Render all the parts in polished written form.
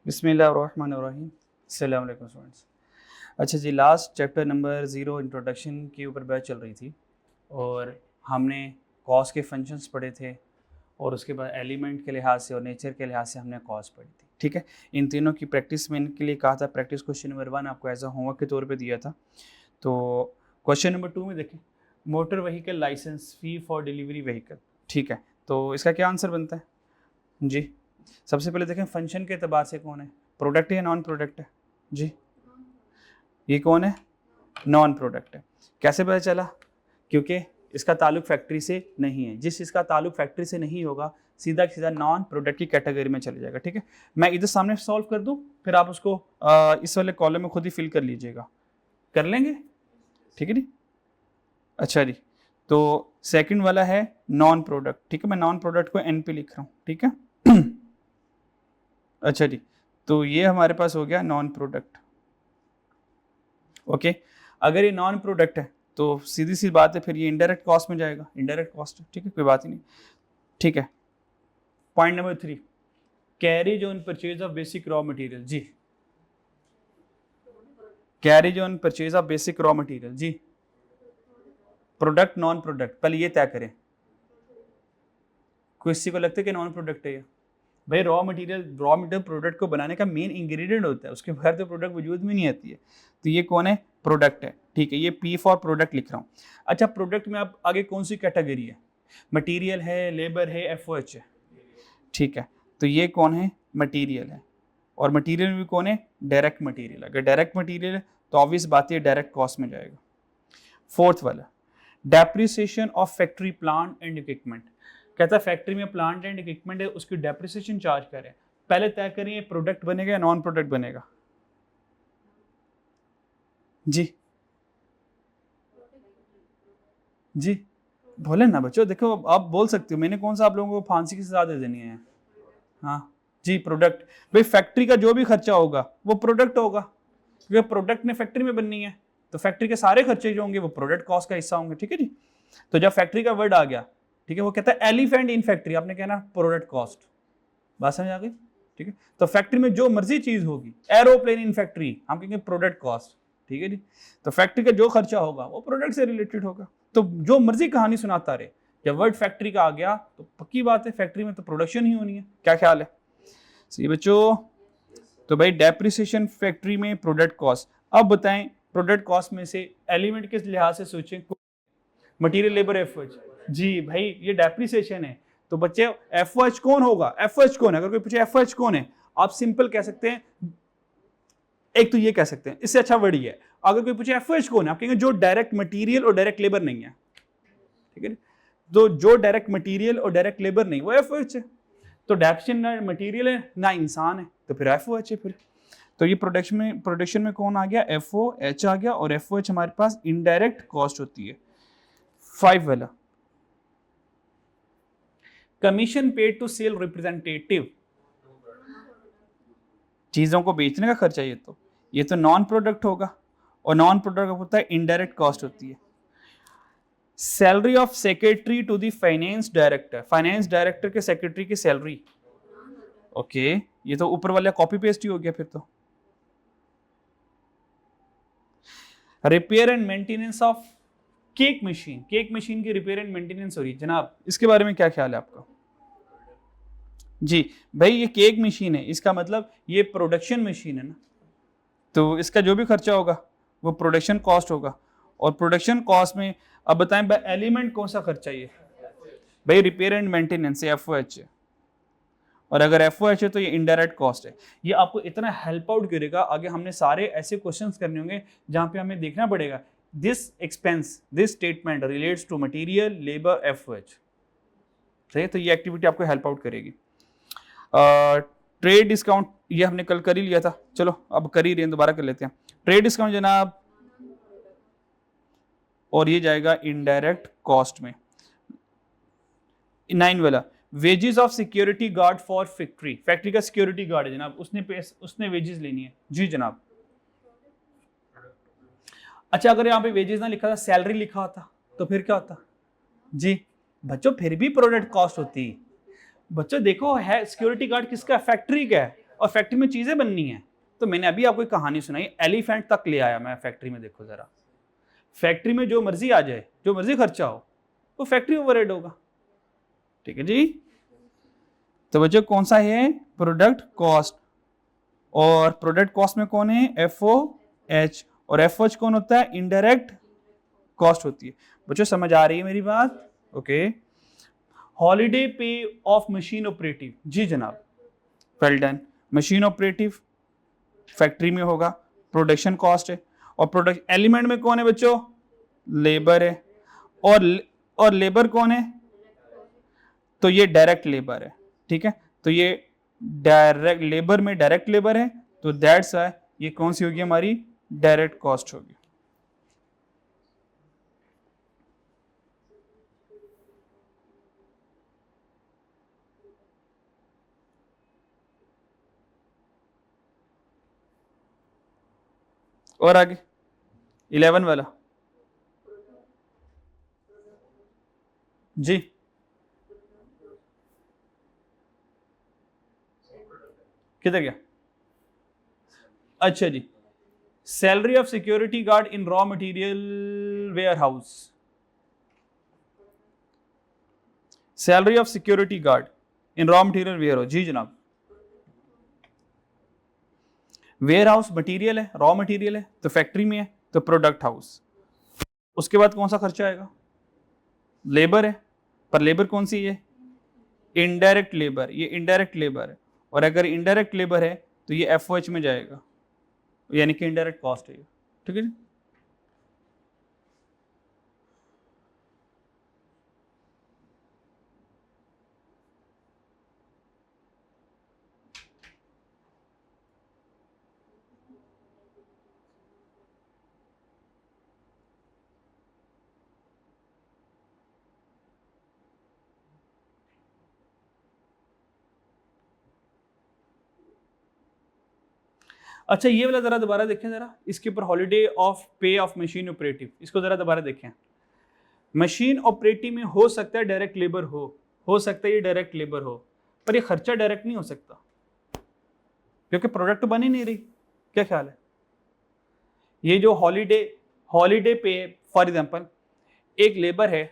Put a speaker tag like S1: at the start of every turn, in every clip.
S1: बिस्मिल्लाहिर्रहमानिर्रहीम। अस्सलाम वालेकुम स्टूडेंट्स। अच्छा जी, लास्ट चैप्टर नंबर 0 इंट्रोडक्शन के ऊपर बात चल रही थी और हमने कॉस के फंक्शंस पढ़े थे और उसके बाद एलिमेंट के लिहाज से और नेचर के लिहाज से हमने कॉस पढ़ी थी। ठीक है, इन तीनों की प्रैक्टिस में इनके लिए कहा था। प्रैक्टिस क्वेश्चन नंबर 1 आपको एज अ होमवर्क के तौर पे दिया था। तो क्वेश्चन नंबर 2 में देखें, motor vehicle licence fee for delivery vehicle. ठीक है, तो इसका क्या आंसर बनता है जी? सबसे पहले देखें फंक्शन के अतबार से कौन है, प्रोडक्ट है या नॉन प्रोडक्ट है जी? ये कौन है? नॉन प्रोडक्ट है। कैसे पता चला? क्योंकि इसका ताल्लुक फैक्ट्री से नहीं है। जिस इसका ताल्लुक फैक्ट्री से नहीं होगा सीधा सीधा नॉन प्रोडक्ट की कैटेगरी में चले जाएगा। ठीक है, मैं इधर सामने सॉल्व कर दूं, फिर आप उसको इस वाले कॉलम में खुद ही फिल कर लीजिएगा। कर लेंगे? ठीक है जी। अच्छा जी, तो सेकंड वाला है नॉन प्रोडक्ट। ठीक है, मैं नॉन प्रोडक्ट को एन पे लिख रहा हूँ। ठीक है अच्छा जी, तो ये हमारे पास हो गया नॉन प्रोडक्ट। ओके, अगर ये नॉन प्रोडक्ट है तो सीधी सी बात है, फिर ये इनडायरेक्ट कॉस्ट में जाएगा। इनडायरेक्ट कॉस्ट, ठीक है, कोई बात ही नहीं। ठीक है, point number 3, carriage on purchase of basic raw material जी। Carriage on purchase of basic raw material जी, प्रोडक्ट नॉन प्रोडक्ट, पहले ये तय करें। किसी को लगता है कि नॉन प्रोडक्ट है ये? भाई रॉ मटेरियल प्रोडक्ट को बनाने का मेन इंग्रेडिएंट होता है, उसके बगैर तो प्रोडक्ट वजूद में नहीं आती है। तो ये कौन है? प्रोडक्ट है। ठीक है, ये पी फॉर प्रोडक्ट लिख रहा हूँ। अच्छा, प्रोडक्ट में आप आगे कौन सी कैटेगरी है? मटेरियल है, लेबर है, एफओएच है। ठीक है, तो ये कौन है? मटेरियल है। और मटेरियल में भी कौन है? Direct material. अगर डायरेक्ट मटेरियल है तो ऑब्वियस बात है डायरेक्ट कॉस्ट में जाएगा। फोर्थ वाला, depreciation of factory plant and equipment. कहता है फैक्ट्री में प्लांट एंड इक्विपमेंट है, उसकी डेप्रिसिएशन चार्ज करें। पहले तय करें प्रोडक्ट बनेगा या नॉन प्रोडक्ट बनेगा जी? जी बोले ना बच्चों, देखो आप बोल सकते हो, मैंने कौन सा आप लोगों को फांसी की सजा दे देनी है? हाँ जी, प्रोडक्ट। भाई फैक्ट्री का जो भी खर्चा होगा वो प्रोडक्ट होगा, क्योंकि प्रोडक्ट ने फैक्ट्री में बननी है, तो फैक्ट्री के सारे खर्चे जो होंगे वो प्रोडक्ट कॉस्ट का हिस्सा होंगे। ठीक है जी, तो जब फैक्ट्री का वर्ड आ गया, ठीक है, वो कहता है एलिफेंट इन फैक्ट्री, आपने कहना प्रोडक्ट कॉस्ट। बात समझ आ गई? ठीक है, तो फैक्ट्री में जो मर्जी चीज होगी, एरोप्लेन इन फैक्ट्री, हम कहेंगे प्रोडक्ट कॉस्ट। ठीक है जी, तो फैक्ट्री का जो खर्चा होगा वो प्रोडक्ट से रिलेटेड होगा। तो जो मर्जी कहानी सुनाता रहे, जब वर्ड फैक्ट्री का आ गया तो पक्की बात है फैक्ट्री में तो प्रोडक्शन ही होनी है। क्या ख्याल है? सही बच्चों, तो भाई डेप्रिसिएशन फैक्ट्री में प्रोडक्ट कॉस्ट। अब बताएं प्रोडक्ट कॉस्ट में से एलिमेंट किस लिहाज से सोचें? मटेरियल, लेबर, एफओएच जी। भाई ये डेप्रिसिएशन है, तो बच्चे एफओएच कौन होगा? एफओएच कौन है? अगर कोई पूछे एफओएच कौन है, आप सिंपल कह सकते हैं, एक तो ये कह सकते हैं, इससे अच्छा वर्ड ही है। अगर कोई पूछे एफओएच कौन है, आप कहेंगे जो डायरेक्ट मटेरियल और डायरेक्ट लेबर नहीं है। ठीक है, तो जो डायरेक्ट मटेरियल और डायरेक्ट लेबर नहीं, वो एफओएच है। तो डेप्रिसिएशन ना मटेरियल है ना इंसान है, तो फिर एफओएच है। फिर तो ये प्रोडक्शन में कौन आ गया? एफओएच आ गया, और एफओएच हमारे पास इनडायरेक्ट कॉस्ट होती है। 5 वाला, commission paid to sale representative, चीजों को बेचने का खर्चा। ये तो नॉन प्रोडक्ट होगा, और नॉन प्रोडक्ट होता है इनडायरेक्ट कॉस्ट होती है। Salary of secretary to the finance director, finance director के सेक्रेटरी की सैलरी। ओके, ये तो ऊपर वाला कॉपी पेस्ट ही हो गया फिर तो। Repair and maintenance of cake machine, cake machine की रिपेयर एंड मेंटेनेंस हो रही है जनाब, इसके बारे में क्या ख्याल है आपका जी? भाई ये केक मशीन है, इसका मतलब ये प्रोडक्शन मशीन है ना, तो इसका जो भी खर्चा होगा वो प्रोडक्शन कॉस्ट होगा। और प्रोडक्शन कॉस्ट में अब बताएं भाई एलिमेंट कौन सा खर्चा है? भाई रिपेयर एंड मेंटेनेंस एफओएच है, और अगर एफओएच है तो ये इनडायरेक्ट कॉस्ट है। ये आपको इतना हेल्प आउट करेगा, आगे हमने सारे ऐसे क्वेश्चंस करने होंगे जहां पे हमें देखना पड़ेगा this expense, this statement relates to material, labour, FOH. सही है, तो ये एक्टिविटी आपको हेल्प आउट करेगी। ट्रेड डिस्काउंट ये हमने कल कर ही लिया था, चलो अब कर ही रहे हैं, दोबारा कर लेते हैं। ट्रेड डिस्काउंट जनाब, और ये जाएगा इनडायरेक्ट कॉस्ट में। 9 वाला, wages of security guard for factory, factory का सिक्योरिटी गार्ड है जनाब, उसने वेजेस लेनी है जी जनाब। अच्छा, अगर यहाँ पे वेजेस ना लिखा था, सैलरी लिखा होता तो फिर क्या होता जी? बच्चों फिर भी प्रोडक्ट कॉस्ट होती। बच्चों देखो है सिक्योरिटी गार्ड किसका? फैक्ट्री का है, और फैक्ट्री में चीजें बननी है। तो मैंने अभी आपको एक कहानी सुनाई, एलिफेंट तक ले आया मैं फैक्ट्री में। देखो जरा, फैक्ट्री में जो मर्जी आ जाए, जो मर्जी खर्चा हो, वो फैक्ट्री ओवरहेड होगा। ठीक है जी। तो बच्चों कौन सा है? Product cost. और प्रोडक्ट कॉस्ट में कौन है? FOH। और FOH कौन होता है? इनडायरेक्ट कॉस्ट होती है। बच्चों समझ आ रही है मेरी बात? ओके। हॉलीडे पे ऑफ मशीन ऑपरेटिव, जी जनाब, well done. Machine operative factory में होगा, प्रोडक्शन कॉस्ट है। और प्रोडक्ट एलिमेंट में कौन है बच्चों? लेबर है। और लेबर कौन है? तो ये डायरेक्ट लेबर है। ठीक है, तो ये डायरेक्ट लेबर में डायरेक्ट लेबर है, तो दैट्स वाई ये कौन सी होगी हमारी? डायरेक्ट कॉस्ट होगी। और आगे 11 वाला जी, किधर गया? अच्छा जी, salary of security guard in raw material warehouse. Salary of security guard in raw material warehouse, जी जनाब। वेयर हाउस मटीरियल है, रॉ मटेरियल है, तो फैक्ट्री में है, तो प्रोडक्ट हाउस। उसके बाद कौन सा खर्चा आएगा? लेबर है, पर लेबर कौन सी है? इनडायरेक्ट लेबर, ये इनडायरेक्ट लेबर है। और अगर इनडायरेक्ट लेबर है तो ये FOH में जाएगा, यानी कि इनडायरेक्ट कॉस्ट है। ठीक है जी। अच्छा, ये वाला जरा दोबारा देखें जरा, इसके ऊपर हॉलीडे ऑफ पे ऑफ मशीन ऑपरेटिव, इसको जरा दोबारा देखें। मशीन ऑपरेटिव में हो सकता है डायरेक्ट लेबर हो सकता है ये डायरेक्ट लेबर हो, पर ये खर्चा डायरेक्ट नहीं हो सकता क्योंकि प्रोडक्ट बन ही नहीं रही। क्या ख्याल है? ये जो हॉलीडे पे, फॉर एग्जांपल एक लेबर है,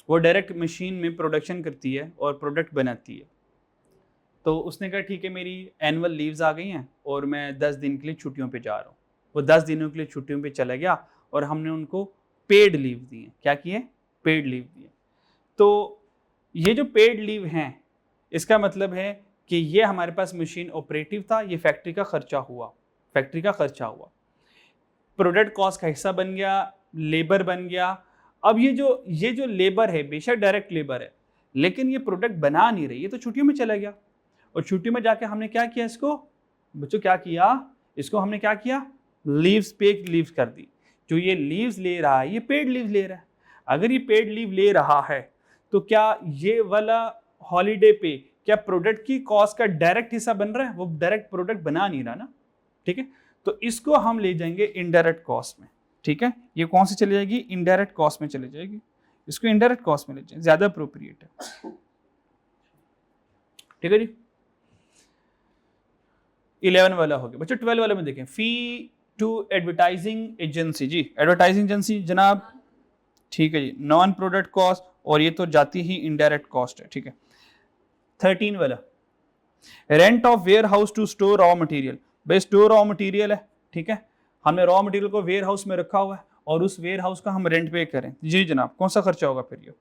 S1: वो डायरेक्ट मशीन में प्रोडक्शन करती है और प्रोडक्ट बनाती है। तो उसने कहा ठीक है, मेरी एनुअल लीव्स आ गई हैं और मैं 10 दिन के लिए छुट्टियों पे जा रहा हूँ। वो 10 दिनों के लिए छुट्टियों पे चला गया और हमने उनको पेड लीव दी है। क्या किए? पेड लीव दिए। तो ये जो पेड लीव हैं, इसका मतलब है कि ये हमारे पास मशीन ऑपरेटिव था, ये फैक्ट्री का खर्चा हुआ, फैक्ट्री का खर्चा हुआ, प्रोडक्ट कॉस्ट का हिस्सा बन गया, लेबर बन गया। अब ये जो लेबर है, बेशक डायरेक्ट लेबर है, लेकिन ये प्रोडक्ट बना नहीं रही, ये तो छुट्टियों में चला गया। और छुट्टी में जाके हमने क्या किया? इसको बच्चों क्या किया? इसको हमने क्या किया? लीव्स, पेड लीव्स कर दी। जो ये लीव्स ले रहा है, ये पेड लीव ले रहा है। अगर ये पेड लीव ले रहा है तो क्या ये वाला हॉलीडे पे क्या प्रोडक्ट की कॉस्ट का डायरेक्ट हिस्सा बन रहा है? वो डायरेक्ट प्रोडक्ट बना नहीं रहा ना। ठीक है, तो इसको हम ले जाएंगे इनडायरेक्ट कॉस्ट में। ठीक है, ये कौन सी चली जाएगी? इनडायरेक्ट कॉस्ट में चली जाएगी। इसको इनडायरेक्ट कॉस्ट में ले जाएंगे, ज्यादा अप्रोप्रिएट है। ठीक है जी, 11 वाला हो गया। बच्चों 12 वाले में देखें, फी टू एडवर्टाइजिंग एजेंसी। जी, एडवर्टाइजिंग एजेंसी जनाब, ठीक है जी, नॉन प्रोडक्ट कॉस्ट, और ये तो जाती ही इनडायरेक्ट कॉस्ट है। ठीक है, 13 वाला, rent of warehouse to store raw material. भाई स्टोर रॉ मटेरियल है, ठीक है, हमने रॉ मटेरियल को वेयर हाउस में रखा हुआ है और उस वेयर हाउस का हम रेंट पे करें। जी जनाब, कौन सा खर्चा होगा फिर ये?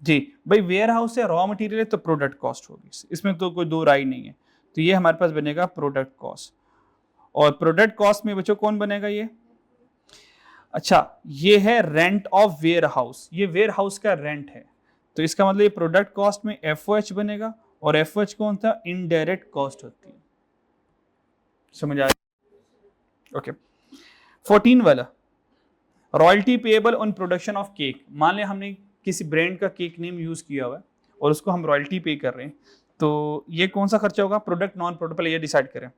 S1: जी भाई, वेयर हाउस से रॉ मटेरियल है तो प्रोडक्ट कॉस्ट होगी, इसमें तो कोई दो राय नहीं है। तो ये हमारे पास बनेगा प्रोडक्ट कॉस्ट। और प्रोडक्ट कॉस्ट में बच्चों कौन बनेगा ये? अच्छा, ये है रेंट ऑफ वेयर हाउस, ये वेयर हाउस का रेंट है। तो इसका मतलब ये प्रोडक्ट कॉस्ट में FOH बनेगा, और FOH कौन था? इनडायरेक्ट कॉस्ट होती है। समझ आ रही? ओके। 14 वाला, royalty payable on production of cake. मान लिया हमने किसी ब्रांड का केक नेम यूज किया हुआ है और उसको हम रॉयल्टी पे कर रहे हैं, तो ये कौन सा खर्चा होगा? Product, non product? पहले ये डिसाइड करें।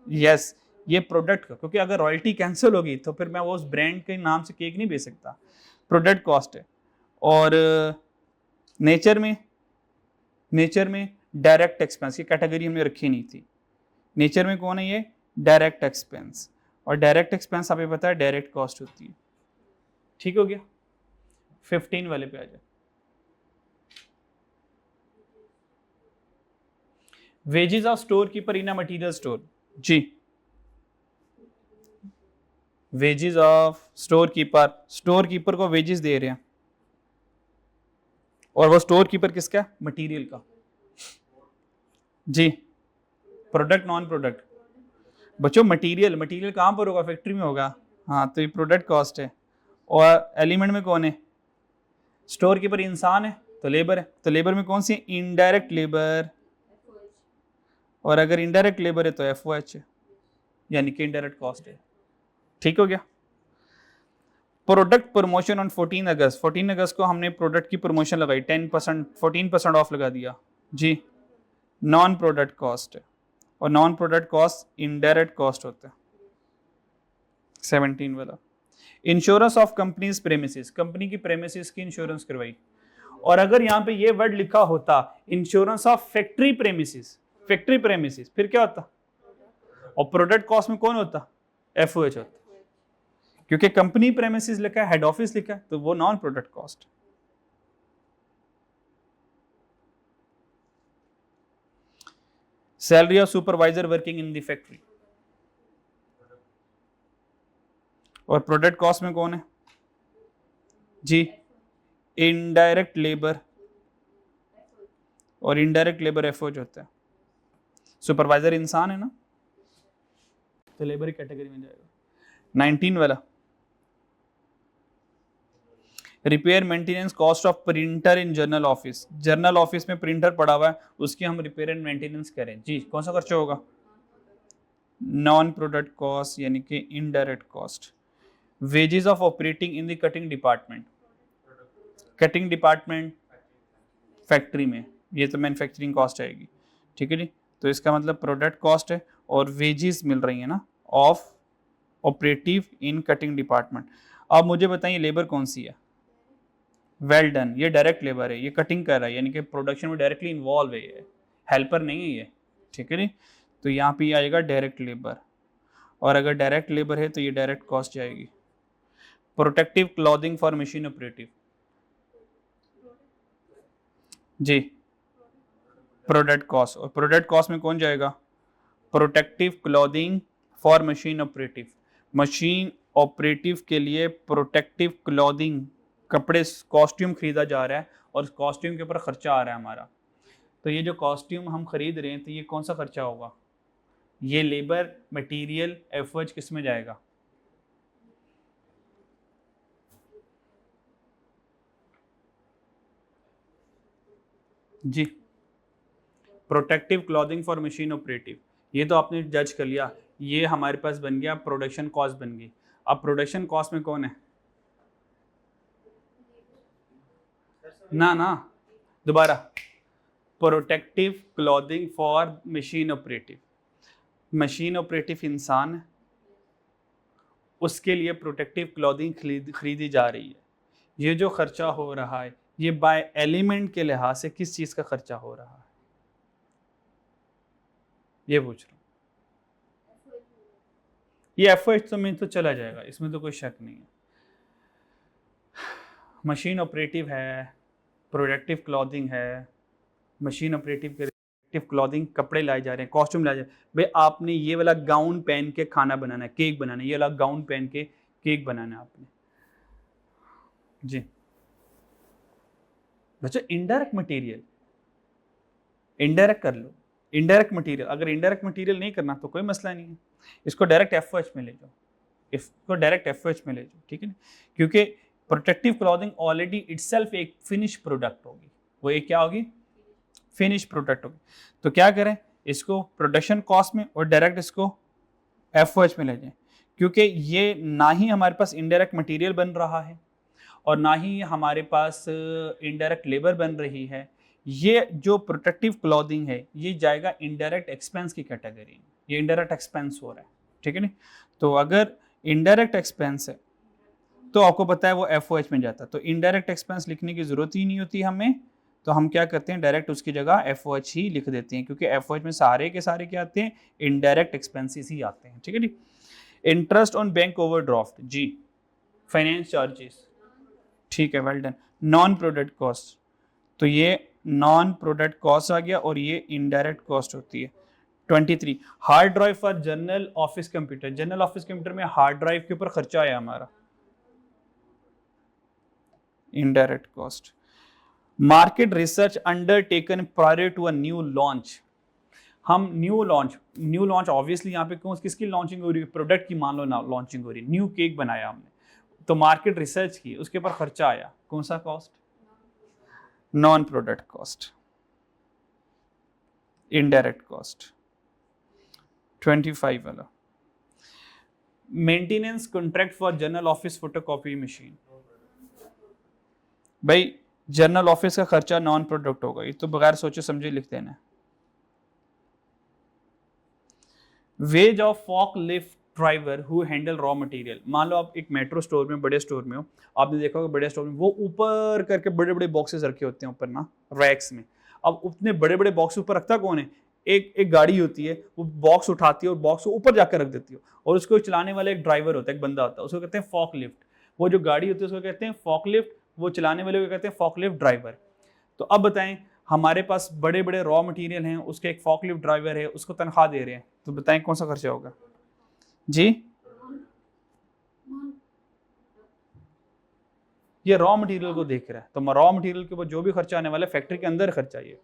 S1: यस, ये प्रोडक्ट का, क्योंकि अगर रॉयल्टी कैंसिल होगी तो फिर मैं वो उस ब्रांड के नाम से केक नहीं बेच सकता। प्रोडक्ट कॉस्ट है। और नेचर में डायरेक्ट एक्सपेंस की कैटेगरी हमने रखी नहीं थी। नेचर में कौन है ये? डायरेक्ट एक्सपेंस, और डायरेक्ट एक्सपेंस आपको पता है डायरेक्ट कॉस्ट होती है। ठीक हो गया? 15 वाले पे आ जाए। Wages of storekeeper in a material store. जी, वेजेस ऑफ स्टोर कीपर को वेजेस दे रहे हैं, और वो स्टोर कीपर किसका? मटेरियल का। जी, प्रोडक्ट नॉन प्रोडक्ट? बच्चों मटेरियल कहाँ पर होगा? फैक्ट्री में होगा। हाँ, तो ये प्रोडक्ट कॉस्ट है। और एलिमेंट में कौन है? स्टोर कीपर इंसान है तो लेबर है, तो लेबर में कौन सी? इनडायरेक्ट लेबर, और अगर इनडायरेक्ट लेबर है तो FOH है, यानी कि इनडायरेक्ट कॉस्ट है। ठीक हो गया? प्रोडक्ट प्रमोशन ऑन 14 अगस्त, 14 अगस्त को हमने प्रोडक्ट की प्रमोशन लगाई, 10%, 14% ऑफ लगा दिया। जी, नॉन प्रोडक्ट कॉस्ट है, और non product cost indirect cost होता है। 17 वाला insurance of companies premises, company की प्रेमिसेस की इंश्योरेंस करवाई। और अगर यहाँ पे ये वर्ड लिखा होता इंश्योरेंस ऑफ फैक्ट्री प्रेमिसेस, फिर क्या होता? और प्रोडक्ट कॉस्ट में कौन होता? FOH होता, क्योंकि कंपनी प्रेमिसेस लिखा है, हेड ऑफिस लिखा है, तो वो non product cost. Salary of supervisor working in the factory, और प्रोडक्ट कॉस्ट में कौन है? जी, इनडायरेक्ट लेबर, और इनडायरेक्ट लेबर FOH होता है। सुपरवाइजर इंसान है ना, तो लेबर कैटेगरी में जाएगा। 19 वाला repair maintenance cost of printer in journal office, journal office में प्रिंटर पड़ा हुआ है, उसकी हम रिपेयर एंड मेंटेनेंस करें। जी, कौन सा खर्चा होगा? नॉन प्रोडक्ट कॉस्ट, यानी कि indirect cost. Wages of operating in the cutting department, cutting department factory में, ये तो मैन्युफैक्चरिंग कॉस्ट आएगी। ठीक है जी, तो इसका मतलब प्रोडक्ट कॉस्ट है, और वेजेस मिल रही है ना of operative in cutting department. अब मुझे बताइए लेबर कौन सी है? वेल डन, ये डायरेक्ट लेबर है, ये कटिंग कर रहा है, यानी कि प्रोडक्शन में डायरेक्टली इन्वॉल्व है, ये हेल्पर नहीं है ये। ठीक है जी, तो यहाँ पे आएगा डायरेक्ट लेबर, और अगर डायरेक्ट लेबर है तो ये डायरेक्ट कॉस्ट जाएगी। Protective clothing for machine operative, जी, प्रोडक्ट कॉस्ट, और प्रोडक्ट कॉस्ट में कौन जाएगा? Protective clothing for machine operative, machine operative के लिए प्रोटेक्टिव क्लॉथिंग, कपड़े, कॉस्ट्यूम खरीदा जा रहा है, और कॉस्ट्यूम के ऊपर खर्चा आ रहा है हमारा। तो ये जो कॉस्ट्यूम हम खरीद रहे हैं, तो ये कौन सा खर्चा होगा? ये लेबर, मटेरियल, FOH किस में जाएगा? जी, protective clothing for machine operative, ये तो आपने जज कर लिया, ये हमारे पास बन गया प्रोडक्शन कॉस्ट बन गई। अब प्रोडक्शन कॉस्ट में कौन है? ना, दोबारा, protective clothing for machine operative, machine operative इंसान है, उसके लिए प्रोटेक्टिव क्लॉथिंग खरीदी जा रही है। ये जो खर्चा हो रहा है, ये बाय एलिमेंट के लिहाज से किस चीज़ का खर्चा हो रहा है? ये पूछ रहा हूँ। ये FOH तो में तो चला जाएगा, इसमें तो कोई शक नहीं है। मशीन ऑपरेटिव है, प्रोडक्टिव क्लॉथिंग है, मशीन ऑपरेटिव के प्रोडक्टिव क्लॉथिंग, कपड़े लाए जा रहे हैं, कॉस्ट्यूम लाए जा रहे हैं। भाई आपने ये वाला गाउन पहन के खाना बनाना है, केक बनाना है, ये वाला गाउन पहन के केक बनाना है आपने। जी बच्चों, इनडायरेक्ट मटेरियल, इनडायरेक्ट कर लो, इनडायरेक्ट मटेरियल। अगर इनडायरेक्ट मटेरियल नहीं करना तो कोई मसला नहीं है, इसको डायरेक्ट FOH में ले जाओ, इसको डायरेक्ट FOH में ले जाओ। ठीक है ना, क्योंकि प्रोटेक्टिव क्लॉथिंग ऑलरेडी इटसेल्फ एक फिनिश प्रोडक्ट होगी, वो एक क्या होगी? फिनिश प्रोडक्ट होगी। तो क्या करें, इसको प्रोडक्शन कॉस्ट में और डायरेक्ट इसको FOH में ले जाएं, क्योंकि ये ना ही हमारे पास इनडायरेक्ट मटेरियल बन रहा है, और ना ही हमारे पास इनडायरेक्ट लेबर बन रही है। ये जो प्रोटेक्टिव क्लॉथिंग है, ये जाएगा इनडायरेक्ट एक्सपेंस की कैटेगरी में, ये इनडायरेक्ट एक्सपेंस हो रहा है। ठीक है नी, तो अगर इनडायरेक्ट एक्सपेंस है तो आपको पता है वो FOH में जाता है, तो इनडायरेक्ट एक्सपेंस लिखने की जरूरत ही नहीं होती हमें, तो हम क्या करते हैं, डायरेक्ट उसकी जगह FOH ही लिख देते हैं, क्योंकि FOH में सारे के सारे क्या आते हैं, इनडायरेक्ट एक्सपेंसेस ही आते हैं। ठीक है जी। इंटरेस्ट ऑन बैंक ओवरड्राफ्ट, जी फाइनेंस चार्जेस, ठीक है, well done. Non product cost, तो ये नॉन प्रोडक्ट कॉस्ट आ गया और ये इनडायरेक्ट कॉस्ट होती है। 23 hard drive for general office computer, general office computer में हार्ड ड्राइव के ऊपर खर्चा आया हमारा, indirect cost. Market research undertaken prior to a new launch, हम न्यू लॉन्च ऑब्वियसली यहाँ पे कौन किसकी लॉन्चिंग हो रही है, प्रोडक्ट की मान लो ना लॉन्चिंग हो रही है, न्यू केक बनाया हमने, तो मार्केट रिसर्च की, उसके ऊपर खर्चा आया, कौन सा cost, non product cost, indirect cost. 25 वाला maintenance contract for general office photocopy machine, भाई जनरल ऑफिस का खर्चा नॉन प्रोडक्ट होगा, ये तो बगैर सोचे समझे लिख देना। Wage of forklift driver who handle raw material, मान लो आप एक मेट्रो स्टोर में, बड़े स्टोर में हो, आपने देखा होगा बड़े स्टोर में वो ऊपर करके बड़े बड़े बॉक्सेस रखे होते हैं ऊपर ना रैक्स में। अब उतने बड़े बड़े बॉक्स ऊपर रखता कौन है, एक गाड़ी होती है, वो बॉक्स उठाती है और बॉक्स को ऊपर जाकर रख देती है, और उसको चलाने वाला एक ड्राइवर होता है, एक बंदा होता है, उसको कहते हैं फॉक लिफ्ट। वो जो गाड़ी होती है उसको कहते हैं फॉक लिफ्ट, वो चलाने वाले को कहते हैं फॉक लिफ्ट ड्राइवर। तो अब बताएं, हमारे पास बड़े बड़े रॉ मटेरियल हैं, उसके एक फॉक लिफ्ट ड्राइवर है, उसको तनख्वाह दे रहे हैं, तो बताएं कौन सा खर्चा होगा जी। ये रॉ मटेरियल को देख रहा है, तो रॉ मटेरियल के ऊपर जो भी खर्चा आने वाला है फैक्ट्री के अंदर खर्चा, ये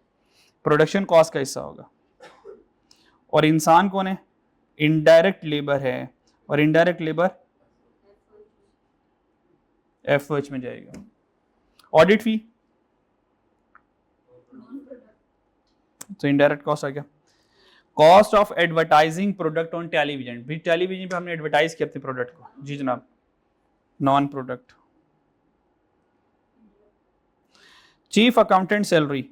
S1: प्रोडक्शन कॉस्ट का हिस्सा होगा। और इंसान कौन है, इनडायरेक्ट लेबर है, और इनडायरेक्ट लेबर FOH में जाएगा। ऑडिट फी, तो इनडायरेक्ट कॉस्ट आ गया। Cost of advertising product on television, भी टेलीविजन पे हमने एडवर्टाइज किया अपने प्रोडक्ट को, जी जनाब, non product. Chief accountant salary,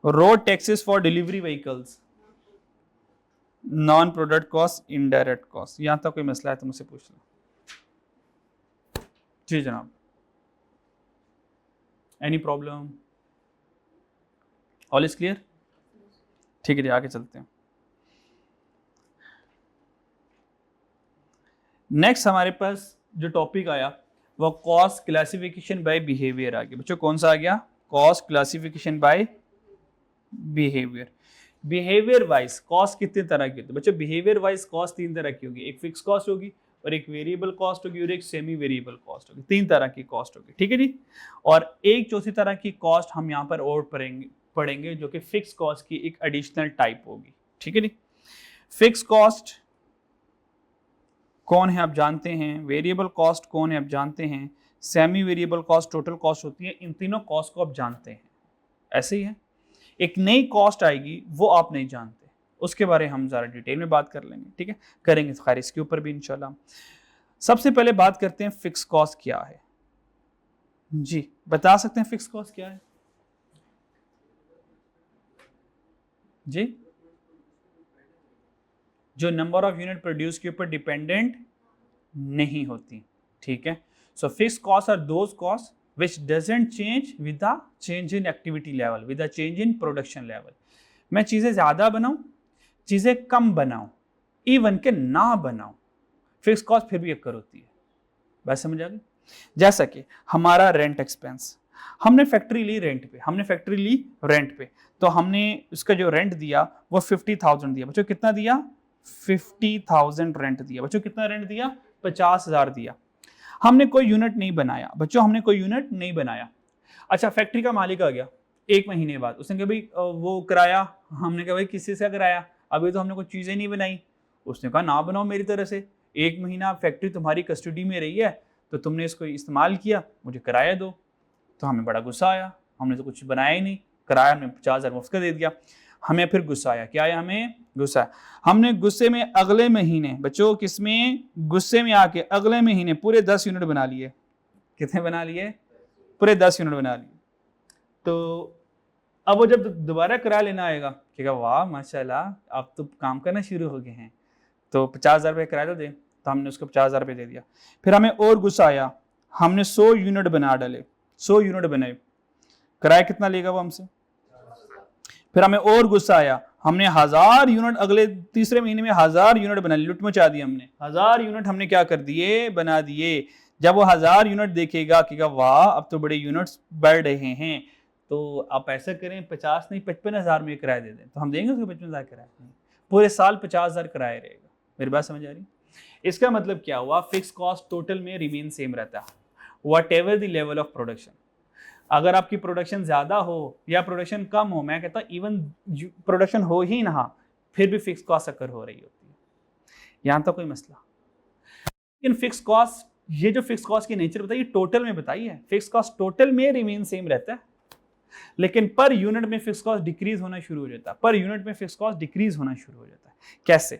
S1: road taxes for delivery vehicles, non product cost, indirect cost. यहां तक कोई मसला है तो मुझसे पूछ लो, जी जनाब, any problem, all is clear, ठीक है जी, आगे चलते हैं। नेक्स्ट हमारे पास जो टॉपिक आया वो कॉस्ट क्लासिफिकेशन बाय बिहेवियर आ गया। बच्चों कौन सा आ गया, cost classification by behaviour. Behaviour wise cost कितने तरह की होती है बच्चों, बिहेवियर वाइज कॉस्ट 3 तरह की होगी, एक फिक्स कॉस्ट होगी और एक वेरिएबल कॉस्ट होगी और एक सेमी वेरिएबल कॉस्ट होगी, 3 तरह की कॉस्ट होगी, ठीक है जी। और एक चौथी तरह की कॉस्ट हम यहाँ पर और पढ़ेंगे जो कि फिक्स कॉस्ट की एक एडिशनल टाइप होगी, ठीक है जी। फिक्स कॉस्ट कौन है आप जानते हैं, वेरिएबल कॉस्ट कौन है आप जानते हैं, semi variable cost total cost होती है, इन तीनों कॉस्ट को आप जानते हैं, ऐसे ही है। एक नई कॉस्ट आएगी वो आप नहीं जानते, उसके बारे में हम ज़रा डिटेल में बात कर लेंगे, ठीक है, करेंगे खैर इसके ऊपर भी इंशाल्लाह। सबसे पहले बात करते हैं फिक्स कॉस्ट क्या है, जी बता सकते हैं फिक्स कॉस्ट क्या है जी, जो नंबर ऑफ यूनिट प्रोड्यूस के ऊपर डिपेंडेंट नहीं होती, ठीक है। So fixed cost are those cost which doesn't change with the change in activity level, with the change in production level। मैं चीज़ें ज़्यादा बनाऊं, चीज़ें कम बनाऊं, इवन के ना बनाऊं, फिक्स कॉस्ट फिर भी अक्कर होती है, बात समझ आ गई। जैसा कि हमारा रेंट एक्सपेंस, हमने फैक्ट्री ली रेंट पे, तो हमने उसका जो रेंट दिया वो 50,000 दिया, बच्चों कितना दिया, 50,000 रेंट दिया, बच्चों कितना रेंट दिया, 50,000 दिया। हमने कोई यूनिट नहीं बनाया बच्चों, हमने कोई यूनिट नहीं बनाया। अच्छा, फैक्ट्री का मालिक आ गया 1 महीने बाद, उसने कहा भाई वो किराया, हमने कहा भाई किसी से किराया, अभी तो हमने कोई चीज़ें नहीं बनाई। उसने कहा ना बनाओ मेरी तरह से, 1 महीना फैक्ट्री तुम्हारी कस्टडी में रही है तो तुमने इसको इस्तेमाल किया, मुझे किराया दो। तो हमें बड़ा गुस्सा आया, हमने तो कुछ बनाया ही नहीं, किराया हमने 50,000 मुफ्त का दे दिया। हमें फिर गुस्सा आया, क्या आया हमें गुस्सा, हमने गुस्से में अगले महीने बच्चों किसमें, गुस्से में आके अगले महीने पूरे 10 यूनिट बना लिए। कितने बना लिए, पूरे 10 यूनिट बना लिए। तो अब वो जब दोबारा किराया लेना आएगा कि वाह माशाल्लाह आप तो काम करना शुरू हो गए हैं, तो 50,000 रुपये किराया तो दे, तो हमने उसको 50,000 रुपये दे दिया। फिर हमें और गुस्सा आया, हमने 100 यूनिट बना डाले, 100 यूनिट बनाए, किराया कितना लेगा वो हमसे? फिर हमें और गुस्सा आया, हमने 1000 यूनिट अगले तीसरे महीने में 1000 यूनिट बना ली, लुट मचा दी हमने, 1000 यूनिट हमने क्या कर दिए, बना दिए। जब वो 1000 यूनिट देखेगा कि वाह अब तो बड़े यूनिट्स बढ़ रहे हैं, तो आप ऐसा करें 50 नहीं 55,000 में किराया दे दें, तो हम देंगे उसको 55,000 किराया, पूरे साल 50,000 किराया रहेगा। मेरी बात समझ आ रही? इसका मतलब क्या हुआ, फिक्स कॉस्ट टोटल में रिमेन सेम रहता है whatever the level of production. अगर आपकी प्रोडक्शन ज्यादा हो या प्रोडक्शन कम हो, मैं कहता हूं इवन प्रोडक्शन हो ही ना, फिर भी फिक्स कॉस्ट अकर हो रही होती है, यहां तक कोई मसला। लेकिन फिक्स कॉस्ट, ये जो फिक्स कॉस्ट की नेचर बताइए, टोटल में बताइए, फिक्स कॉस्ट टोटल में रिमेन सेम रहता है, लेकिन पर यूनिट में फिक्स कॉस्ट डिक्रीज होना शुरू हो जाता है, पर यूनिट में फिक्स कॉस्ट डिक्रीज होना शुरू हो जाता है। कैसे?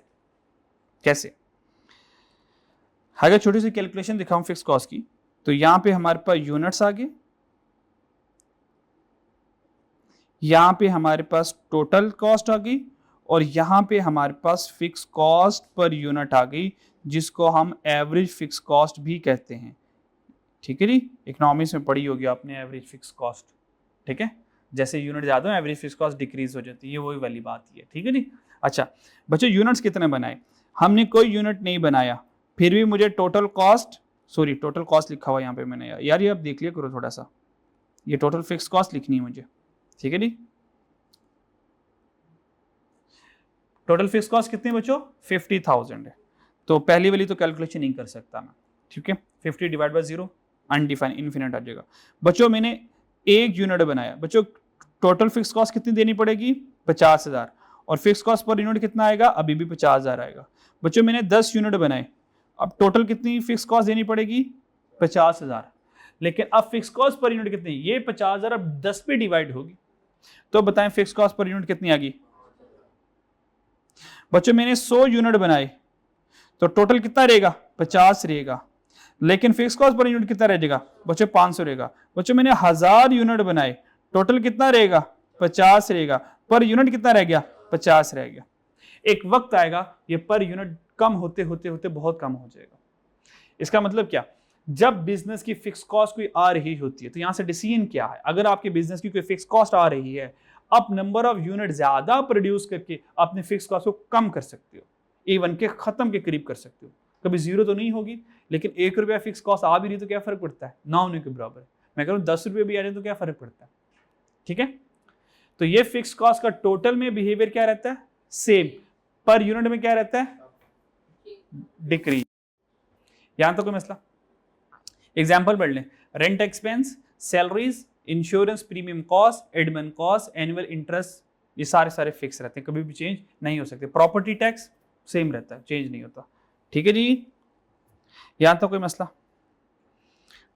S1: कैसे? अगर छोटी सी कैलकुलेशन दिखाऊं फिक्स कॉस्ट की, तो यहां पे हमारे पास यूनिट्स आ गए, यहां पे हमारे पास टोटल कॉस्ट आ गई, और यहां पे हमारे पास फिक्स कॉस्ट पर यूनिट आ गई, जिसको हम एवरेज फिक्स कॉस्ट भी कहते हैं। ठीक है जी, इकोनॉमिक्स में पढ़ी होगी आपने एवरेज फिक्स कॉस्ट। ठीक है, जैसे यूनिट ज्यादा हो एवरेज फिक्स कॉस्ट डिक्रीज हो जाती है, ये वही वाली बात ही है। ठीक है जी। अच्छा बच्चों, यूनिट्स कितने बनाए? हमने कोई यूनिट नहीं बनाया, फिर भी मुझे total cost, sorry total cost लिखा हुआ यहाँ पे मैंने, यार ये आप देख लिया करो थोड़ा सा, ये टोटल फिक्स कॉस्ट लिखनी है मुझे। ठीक है जी, टोटल फिक्स कॉस्ट कितनी बच्चों? 50,000 है, तो पहली वाली तो कैलकुलेशन नहीं कर सकता मैं। ठीक है, 50 डिवाइड बाय 0 अनडिफाइंड इन्फिनिट आ जाएगा। बच्चों मैंने एक यूनिट बनाया, बच्चों टोटल फिक्स कॉस्ट कितनी देनी पड़ेगी? 50,000, और फिक्स कॉस्ट पर यूनिट कितना आएगा? अभी भी 50,000 आएगा। बच्चों मैंने 10 यूनिट बनाए, अब टोटल कितनी फिक्स कॉस्ट देनी पड़ेगी? 50,000, लेकिन अब फिक्स कॉस्ट पर यूनिट कितनी? ये 50,000 अब 10 पे डिवाइड होगी, तो बताएं फिक्स कॉस्ट पर यूनिट कितनी आ गई? बच्चों मैंने 100 यूनिट बनाए, तो टोटल कितना रहेगा? 50 रहेगा, लेकिन फिक्स कॉस्ट पर यूनिट कितना रहेगा बच्चों? 500 रहेगा। बच्चों मैंने 1000 यूनिट बनाए, टोटल कितना रहेगा? 50 रहेगा, पर यूनिट कितना रह गया? 50 रह गया। एक वक्त आएगा ये पर यूनिट कम होते होते होते बहुत कम हो जाएगा। इसका मतलब क्या? जब बिजनेस की फिक्स कॉस्ट कोई आ रही होती है, तो यहां से डिसीजन क्या है? अगर आपके बिजनेस की कोई फिक्स कॉस्ट आ रही है, आप नंबर ऑफ यूनिट ज्यादा प्रोड्यूस करके अपने फिक्स कॉस्ट को कम कर सकते हो, इवन के खत्म के करीब कर सकते हो। कभी जीरो तो नहीं होगी, लेकिन 1 रुपया फिक्स कॉस्ट आ भी रही तो क्या फर्क पड़ता है? ना होने के बराबर। मैं कह रहा हूं 10 रुपये भी आ जाए तो क्या फर्क पड़ता है? ठीक है, तो ये फिक्स कॉस्ट का टोटल में बिहेवियर क्या रहता है? सेम, पर यूनिट में क्या रहता है? डिक्रीज। यहां तो कोई मसला? एग्जाम्पल पढ़ लें, rent expense, salaries, insurance premium cost, admin cost, annual interest, ये सारे फिक्स रहते हैं, कभी भी चेंज नहीं हो सकते। प्रॉपर्टी टैक्स सेम रहता है, चेंज नहीं होता। ठीक है जी, यहां तो कोई मसला?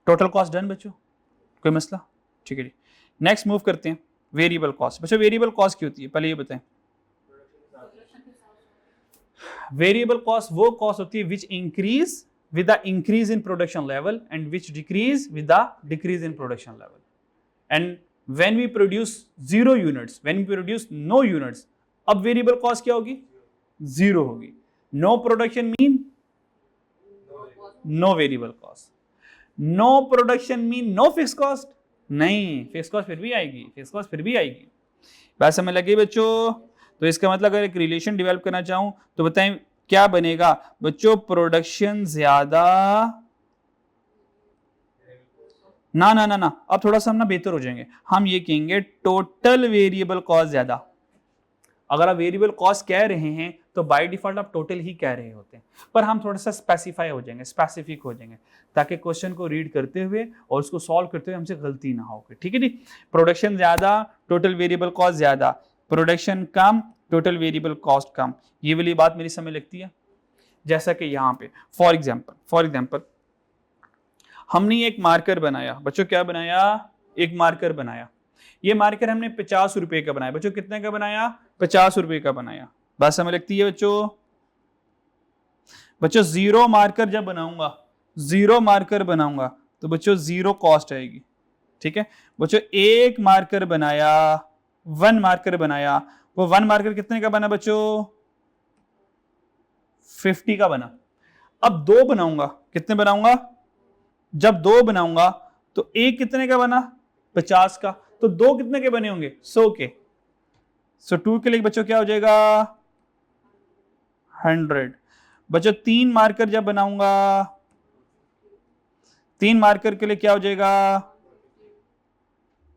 S1: टोटल कॉस्ट डन बच्चों, कोई मसला? ठीक है जी, नेक्स्ट मूव करते हैं वेरिएबल कॉस्ट। बच्चों वेरिएबल कॉस्ट क्या होती है पहले ये बताएं। वेरिएबल कॉस्ट वो कॉस्ट होती है which increase with the increase in production level and which decrease with the decrease in production level. And when we produce 0 units, when we produce no units, अब variable cost क्या होगी? 0 होगी। No production mean no variable cost. No production mean no fixed cost. नहीं, fixed cost फिर भी आएगी, fixed cost फिर भी आएगी। बात समझ लगी बच्चों? तो इसका मतलब अगर एक रिलेशन डेवलप करना चाहूं तो बताएं क्या बनेगा बच्चों? प्रोडक्शन ज्यादा, ना ना ना ना, अब थोड़ा सा हम ना बेहतर हो जाएंगे, हम ये कहेंगे टोटल वेरिएबल कॉस्ट ज्यादा। अगर आप वेरिएबल कॉस्ट कह रहे हैं तो बाय डिफॉल्ट आप टोटल ही कह रहे होते हैं, पर हम थोड़ा सा स्पेसिफाई हो जाएंगे, स्पेसिफिक हो जाएंगे, ताकि क्वेश्चन को रीड करते हुए और उसको सॉल्व करते हुए हमसे गलती ना हो। ठीक है जी, प्रोडक्शन ज्यादा, टोटल वेरिएबल कॉस्ट ज्यादा, प्रोडक्शन कम, टोटल वेरिएबल कॉस्ट कम। ये वाली बात मेरी समझ लगती है? जैसा कि यहाँ पे फॉर एग्जाम्पल हमने एक मार्कर बनाया बच्चों, क्या बनाया? एक मार्कर बनाया। ये मार्कर हमने 50 रुपए का बनाया बच्चों। कितने का बनाया? 50 रुपए का बनाया। बात समझ लगती है बच्चों? जीरो मार्कर जब बनाऊंगा, जीरो मार्कर बनाऊंगा तो बच्चों जीरो कॉस्ट आएगी। ठीक है बच्चों, एक मार्कर बनाया, 1 मार्कर बनाया, वो 1 मार्कर कितने का बना बच्चों? 50 का बना। अब 2 बनाऊंगा, कितने बनाऊंगा? जब 2 बनाऊंगा तो एक कितने का बना? 50 का। तो दो कितने के बने होंगे? 100 के। सो 2 के लिए बच्चों क्या हो जाएगा? 100। बच्चों 3 मार्कर जब बनाऊंगा, 3 मार्कर के लिए क्या हो जाएगा?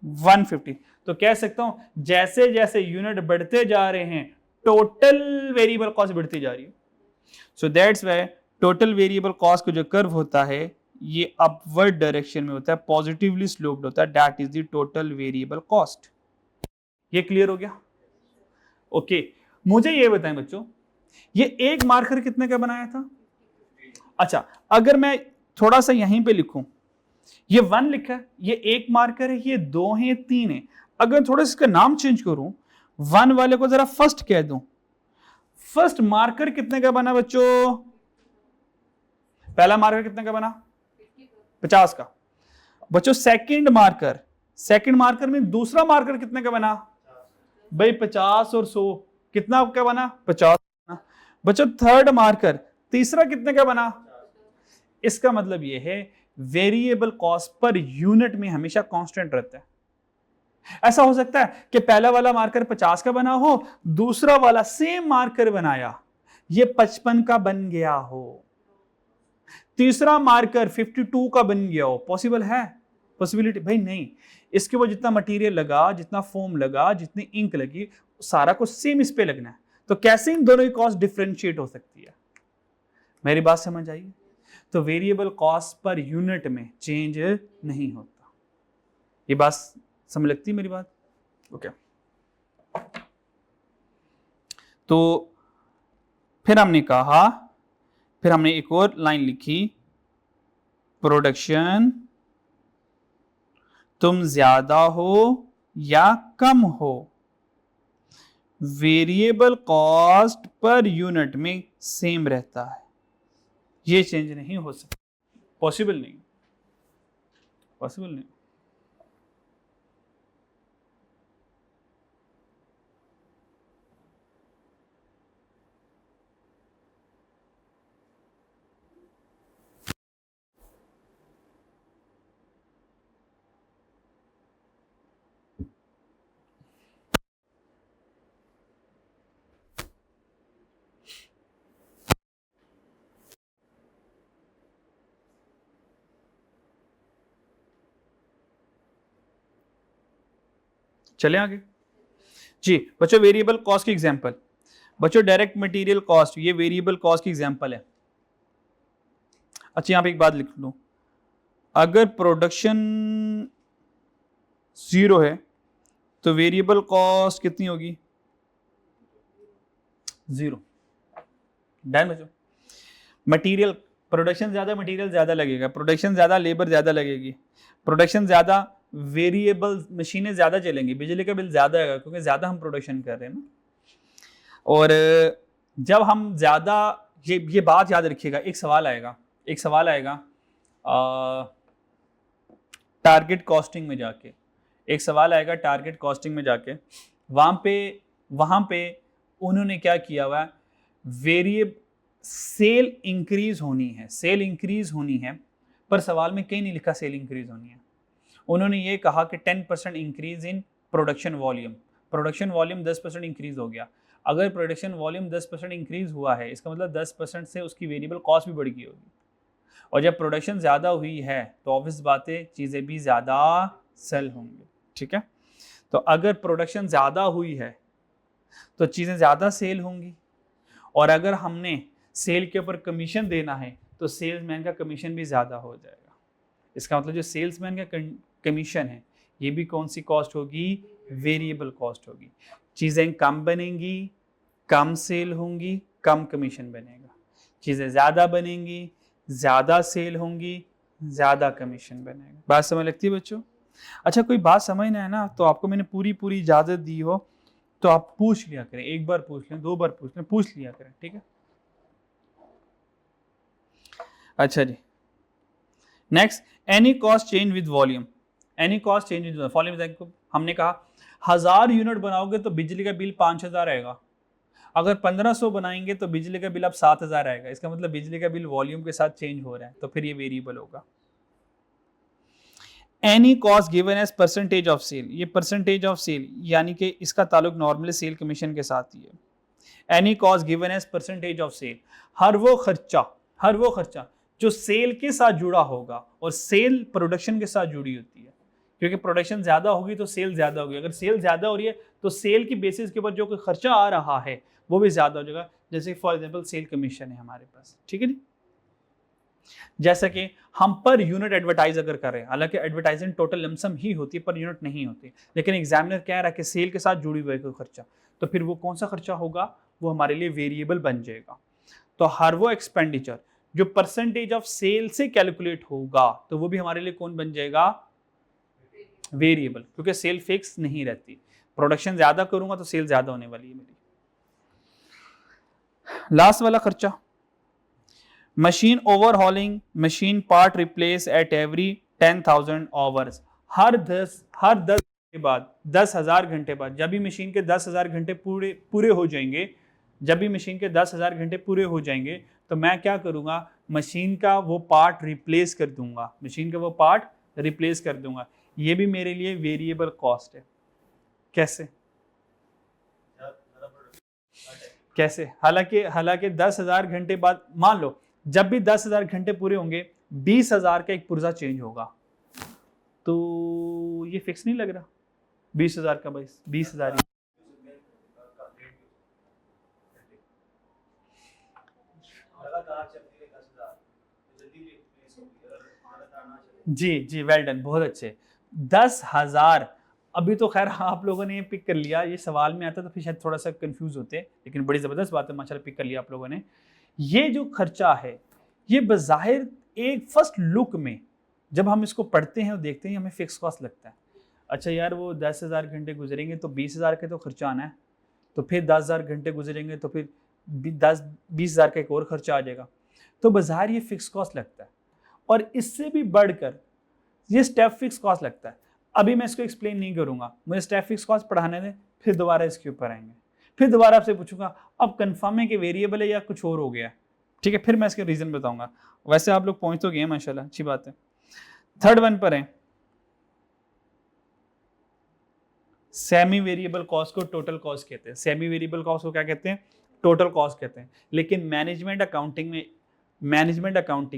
S1: 150। तो कह सकता हूं जैसे जैसे यूनिट बढ़ते जा रहे हैं टोटल वेरिएबल कॉस्ट बढ़ती जा रही है। So that's why total variable cost का जो कर्व होता है ये अपवर्ड डायरेक्शन में होता है, पॉजिटिवली स्लोप्ड होता है। That is the total variable cost. ये क्लियर हो गया? ओके मुझे ये बताएं बच्चों, ये एक मार्कर कितने का बनाया था? अच्छा अगर मैं थोड़ा सा यहीं पे लिखूं, ये 1 लिखा है, ये एक मार्कर है, ये 2 है, 3 है। अगर थोड़ा इसका नाम चेंज करूं, 1 वाले को जरा फर्स्ट कह दूं, फर्स्ट मार्कर कितने का बना बच्चों? पहला मार्कर कितने का बना? 50 का। बच्चों सेकंड मार्कर में दूसरा मार्कर कितने का बना? भाई 50 और 100 कितना का बना? 50। बच्चों थर्ड मार्कर तीसरा कितने का बना? इसका मतलब यह है वेरिएबल कॉस्ट पर यूनिट में हमेशा कांस्टेंट रहता है। ऐसा हो सकता है कि पहला वाला मार्कर 50 का बना हो, दूसरा वाला सेम मार्कर बनाया ये 55 का बन गया हो, तीसरा मार्कर 52 का बन गया हो। पॉसिबल है? पॉसिबिलिटी? भाई नहीं। इसके वो जितना मटेरियल लगा, जितना फोम लगा, जितनी इंक लगी, सारा कुछ सेम इस पे लगना है। तो कैसे इन दोनों की कॉस्ट डिफरेंशिएट हो सकती है? मेरी बात समझ आई? तो वेरिएबल कॉस्ट पर यूनिट में चेंज नहीं होता। ये बात समझ लगती है मेरी बात? ओके तो फिर हमने एक और लाइन लिखी, प्रोडक्शन तुम ज्यादा हो या कम हो, वेरिएबल कॉस्ट पर यूनिट में सेम रहता है। ये चेंज नहीं हो सकता, पॉसिबल नहीं। चले आगे जी बच्चों। वेरिएबल कॉस्ट की एग्जांपल, बच्चों डायरेक्ट मटेरियल कॉस्ट ये वेरिएबल कॉस्ट की एग्जांपल है। अच्छा यहां पे एक बात लिख लूं, अगर प्रोडक्शन 0 है तो वेरिएबल कॉस्ट कितनी होगी? 0। डन बच्चों। मटेरियल प्रोडक्शन ज्यादा, मटेरियल ज्यादा लगेगा, प्रोडक्शन ज्यादा, लेबर ज्यादा लगेगी, प्रोडक्शन ज्यादा, वेरिएबल मशीनें ज्यादा चलेंगी, बिजली का बिल ज्यादा आएगा क्योंकि ज्यादा हम प्रोडक्शन कर रहे हैं ना। और जब हम ज्यादा, ये बात याद रखिएगा, एक सवाल आएगा टारगेट कॉस्टिंग में जाके, वहां पे उन्होंने क्या किया हुआ है, वेरिएबल सेल इंक्रीज होनी है, पर सवाल में कहीं नहीं लिखा सेल इंक्रीज होनी है। उन्होंने ये कहा कि 10% increase in production volume 10% increase हो गया। अगर प्रोडक्शन वॉल्यूम 10% इंक्रीज हुआ है, इसका मतलब 10% से उसकी वेरिएबल कॉस्ट भी बढ़ गई होगी। और जब प्रोडक्शन ज़्यादा हुई है तो ऑब्वियस बात है चीज़ें भी ज़्यादा सेल होंगी। ठीक है, तो अगर प्रोडक्शन ज़्यादा हुई है तो चीज़ें ज़्यादा सेल होंगी, और अगर हमने सेल के ऊपर कमीशन देना है तो सेल्समैन का कमीशन भी ज़्यादा हो जाएगा। इसका मतलब जो सेल्समैन का कमीशन है ये भी कौन सी कॉस्ट होगी? वेरिएबल कॉस्ट होगी। चीज़ें कम बनेंगी, कम सेल होंगी, कम कमीशन बनेगा। चीज़ें ज़्यादा बनेंगी, ज़्यादा सेल होंगी, ज़्यादा कमीशन बनेगा। बात समझ लगती है बच्चों? अच्छा कोई बात समझ ना है ना, तो आपको मैंने पूरी इजाज़त दी हो तो आप पूछ लिया करें, एक बार पूछ लें, 2 बार पूछ लें, पूछ लिया करें। ठीक है, अच्छा जी next, any cost change with volume. हमने कहा 1000 यूनिट बनाओगे तो बिजली का बिल 5000 आएगा, अगर 1500 बनाएंगे तो बिजली का बिल अब 7000 आएगा। इसका मतलब बिजली का बिल वॉल्यूम के साथ चेंज हो रहा है, तो फिर ये वेरिएबल होगा। Any cost given as percentage of sale, ये परसेंटेज ऑफ सेल यानी कि इसका ताल्लुक नॉर्मली सेल कमीशन के साथ ही है। Any cost given as percentage of sale, हर वो खर्चा जो सेल के साथ जुड़ा होगा, और सेल प्रोडक्शन के साथ जुड़ी होती है, क्योंकि प्रोडक्शन ज्यादा होगी तो सेल ज्यादा होगी। अगर सेल ज्यादा हो रही है तो सेल की बेसिस के ऊपर जो कोई खर्चा आ रहा है वो भी ज्यादा हो जाएगा। जैसे फॉर एग्जांपल सेल कमीशन है हमारे पास, ठीक है जी। जैसा कि हम पर यूनिट एडवर्टाइज अगर कर रहे हैं, हालांकि एडवर्टाइजिंग टोटल लमसम ही होती है, पर यूनिट नहीं होती, लेकिन एग्जामिनर कह रहा है कि सेल के साथ जुड़ी हुई कोई खर्चा, तो फिर वो कौन सा खर्चा होगा, वो हमारे लिए वेरिएबल बन जाएगा। तो हर वो एक्सपेंडिचर जो परसेंटेज ऑफ सेल से कैलकुलेट होगा तो वो भी हमारे लिए कौन बन जाएगा, वेरिएबल, क्योंकि सेल फिक्स नहीं रहती। प्रोडक्शन ज्यादा करूंगा तो सेल ज्यादा होने वाली है मेरी। लास्ट वाला खर्चा, machine overhauling, machine part replace at every 10,000 hours, हर 10 के बाद 10,000 घंटे बाद, जब भी मशीन के 10,000 घंटे पूरे हो जाएंगे, जब भी मशीन के 10,000 घंटे पूरे हो जाएंगे तो मैं क्या करूंगा, मशीन का वो पार्ट रिप्लेस कर दूंगा, मशीन का वो पार्ट रिप्लेस कर दूंगा। ये भी मेरे लिए वेरिएबल कॉस्ट है। कैसे कैसे हालांकि 10,000 घंटे बाद, मान लो जब भी 10,000 घंटे पूरे होंगे 20,000 का एक पुर्जा चेंज होगा, तो ये फिक्स नहीं लग रहा 20,000 का, भाई 20,000 जी वेल डन, बहुत अच्छे। 10,000, अभी तो खैर आप लोगों ने पिक कर लिया, ये सवाल में आता तो फिर शायद थोड़ा सा कंफ्यूज होते, लेकिन बड़ी ज़बरदस्त बात है, माशाल्लाह पिक कर लिया आप लोगों ने। ये जो खर्चा है ये बज़ाहिर एक फर्स्ट लुक में जब हम इसको पढ़ते हैं और देखते हैं हमें फिक्स कॉस्ट लगता है। अच्छा यार वो 10,000 घंटे गुजरेंगे तो 20,000 के तो खर्चा आना है, तो फिर 10,000 घंटे गुजरेंगे तो फिर 20,000 का एक और खर्चा आ जाएगा, तो बज़ाहिर ये फिक्स कॉस्ट लगता है। और इससे भी बढ़कर ये स्टेप फिक्स कॉस्ट लगता है। अभी मैं इसको एक्सप्लेन नहीं करूंगा, मुझे स्टेप फिक्स कॉस्ट पढ़ाने दें, फिर दोबारा इसके ऊपर आएंगे, फिर दोबारा आपसे पूछूंगा अब कंफर्म है कि वेरिएबल है या कुछ और हो गया, ठीक है, फिर मैं इसके रीजन बताऊंगा। वैसे आप लोग पहुंच तो गए माशाल्लाह, अच्छी बात है। थर्ड वन पर है, सेमी वेरिएबल कॉस्ट को टोटल कॉस्ट कहते हैं। सेमी वेरिएबल कॉस्ट को क्या कहते हैं, टोटल कॉस्ट कहते हैं। लेकिन मैनेजमेंट अकाउंटिंग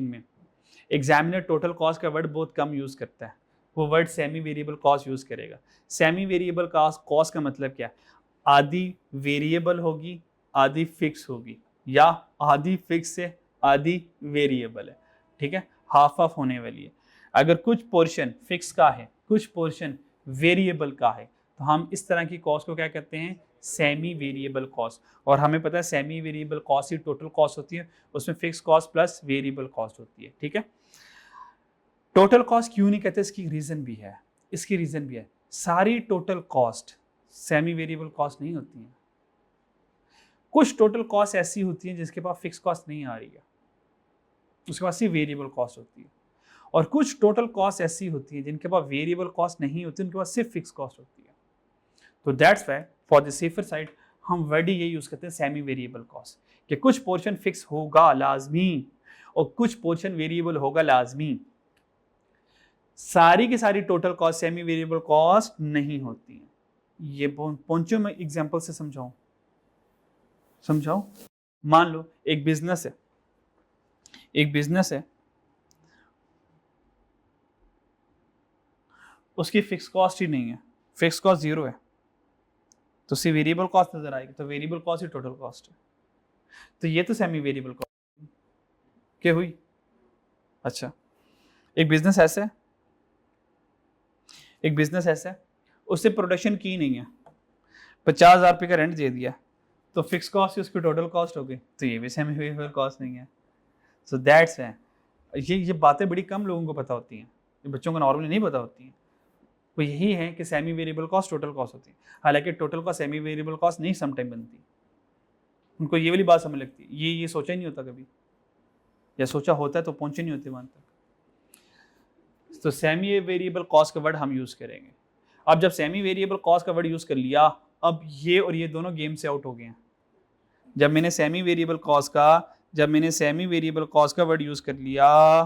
S1: में एग्जामिनर टोटल कॉस्ट का वर्ड बहुत कम यूज करता है, वो word semi variable cost use करेगा। सेमी वेरिएबल कॉस्ट का मतलब क्या है, आधी वेरिएबल होगी आधी फिक्स होगी, या आधी फिक्स है आधी वेरिएबल है, ठीक है, हाफ हाफ होने वाली है। अगर कुछ पोर्शन फिक्स का है कुछ पोर्शन वेरिएबल का है तो हम इस तरह की कॉस्ट को क्या कहते हैं, सेमी वेरिएबल कॉस्ट। और हमें पता है सेमी वेरिएबल कॉस्ट ही टोटल कॉस्ट होती है, उसमें fix cost plus variable cost होती है, ठीक है। टोटल कॉस्ट क्यों नहीं कहते, इसकी रीजन भी है, सारी total cost semi variable cost नहीं होती है। कुछ टोटल कॉस्ट ऐसी होती है जिसके पास फिक्स कॉस्ट नहीं आ रही है, उसके पास सिर्फ वेरिएबल कॉस्ट होती है। और कुछ टोटल कॉस्ट ऐसी होती है जिनके पास वेरिएबल कॉस्ट नहीं होती, उनके पास सिर्फ फिक्स कॉस्ट होती है। तो that's why for the safer side हम वर्ड ये यूज करते हैं सेमी वेरिएबल कॉस्ट, कि कुछ पोर्शन फिक्स होगा लाजमी और कुछ पोर्शन वेरिएबल होगा लाजमी। सारी की सारी total cost semi variable cost नहीं होती है। ये पहुंचो मैं एग्जांपल से समझाऊं। मान लो एक बिजनेस है, उसकी फिक्स कॉस्ट ही नहीं है, फिक्स कॉस्ट जीरो है, तो सिर्फ वेरिएबल कॉस्ट नजर आएगी, तो वेरिएबल कॉस्ट ही टोटल कॉस्ट है, तो ये तो सेमी वेरिएबल कॉस्ट क्या हुई। अच्छा, एक बिजनेस ऐसा है उससे प्रोडक्शन की नहीं है, 50,000 रुपये का रेंट दे दिया, तो फिक्स कॉस्ट उसकी टोटल कॉस्ट हो गई, तो ये भी सेमी वेरिएबल कॉस्ट नहीं है। सो दैट्स है, ये बातें बड़ी कम लोगों को पता होती हैं, ये बच्चों को नॉर्मली नहीं पता होती हैं। वो यही है कि semi variable cost total cost होती है, हालांकि total cost semi variable cost नहीं समटाइम बनती। उनको ये वाली बात समझ लगती है, ये सोचा ही नहीं होता कभी, या सोचा होता है तो पहुंचे नहीं होते वहां तक। तो सेमी वेरिएबल कॉस्ट का वर्ड हम यूज करेंगे। अब जब सेमी वेरिएबल कॉस्ट का वर्ड यूज कर लिया, अब ये और ये दोनों गेम से आउट हो गए हैं। जब मैंने सेमी वेरिएबल कॉस्ट का वर्ड यूज कर लिया,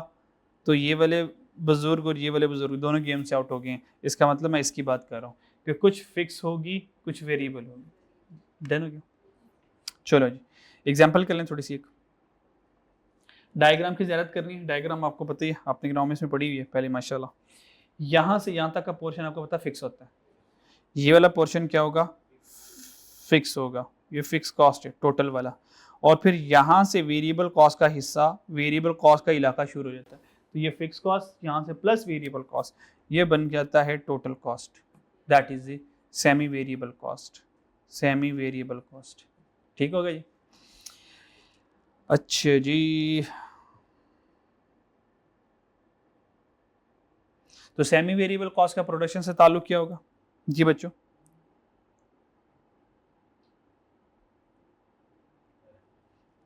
S1: तो ये वाले बुजुर्ग और ये वाले बुजुर्ग दोनों गेम से आउट हो गए हैं, इसका मतलब मैं इसकी बात कर रहा हूँ कि कुछ फिक्स होगी कुछ वेरिएबल होगी। डन हो गया? चलो जी एग्जाम्पल कर लें थोड़ी सी। एक डायग्राम की ज़रूरत करनी है, डायग्राम आपको पता ही है, आपने इकोनॉमिक्स में पढ़ी हुई है पहले माशाल्लाह। यहाँ से यहाँ तक का पोर्शन आपको पता फिक्स होता है, ये वाला पोर्शन क्या होगा, फिक्स होगा, ये फिक्स कॉस्ट है टोटल वाला। और फिर यहाँ से वेरिएबल कॉस्ट का हिस्सा, वेरिएबल कॉस्ट का इलाका शुरू हो जाता है, तो ये फिक्स कॉस्ट यहाँ से प्लस वेरिएबल कॉस्ट, ये बन जाता है total cost, that is the semi variable cost, semi variable cost. ठीक होगा जी? अच्छा जी, तो सेमी वेरिएबल कॉस्ट का प्रोडक्शन से ताल्लुक क्या होगा जी बच्चों?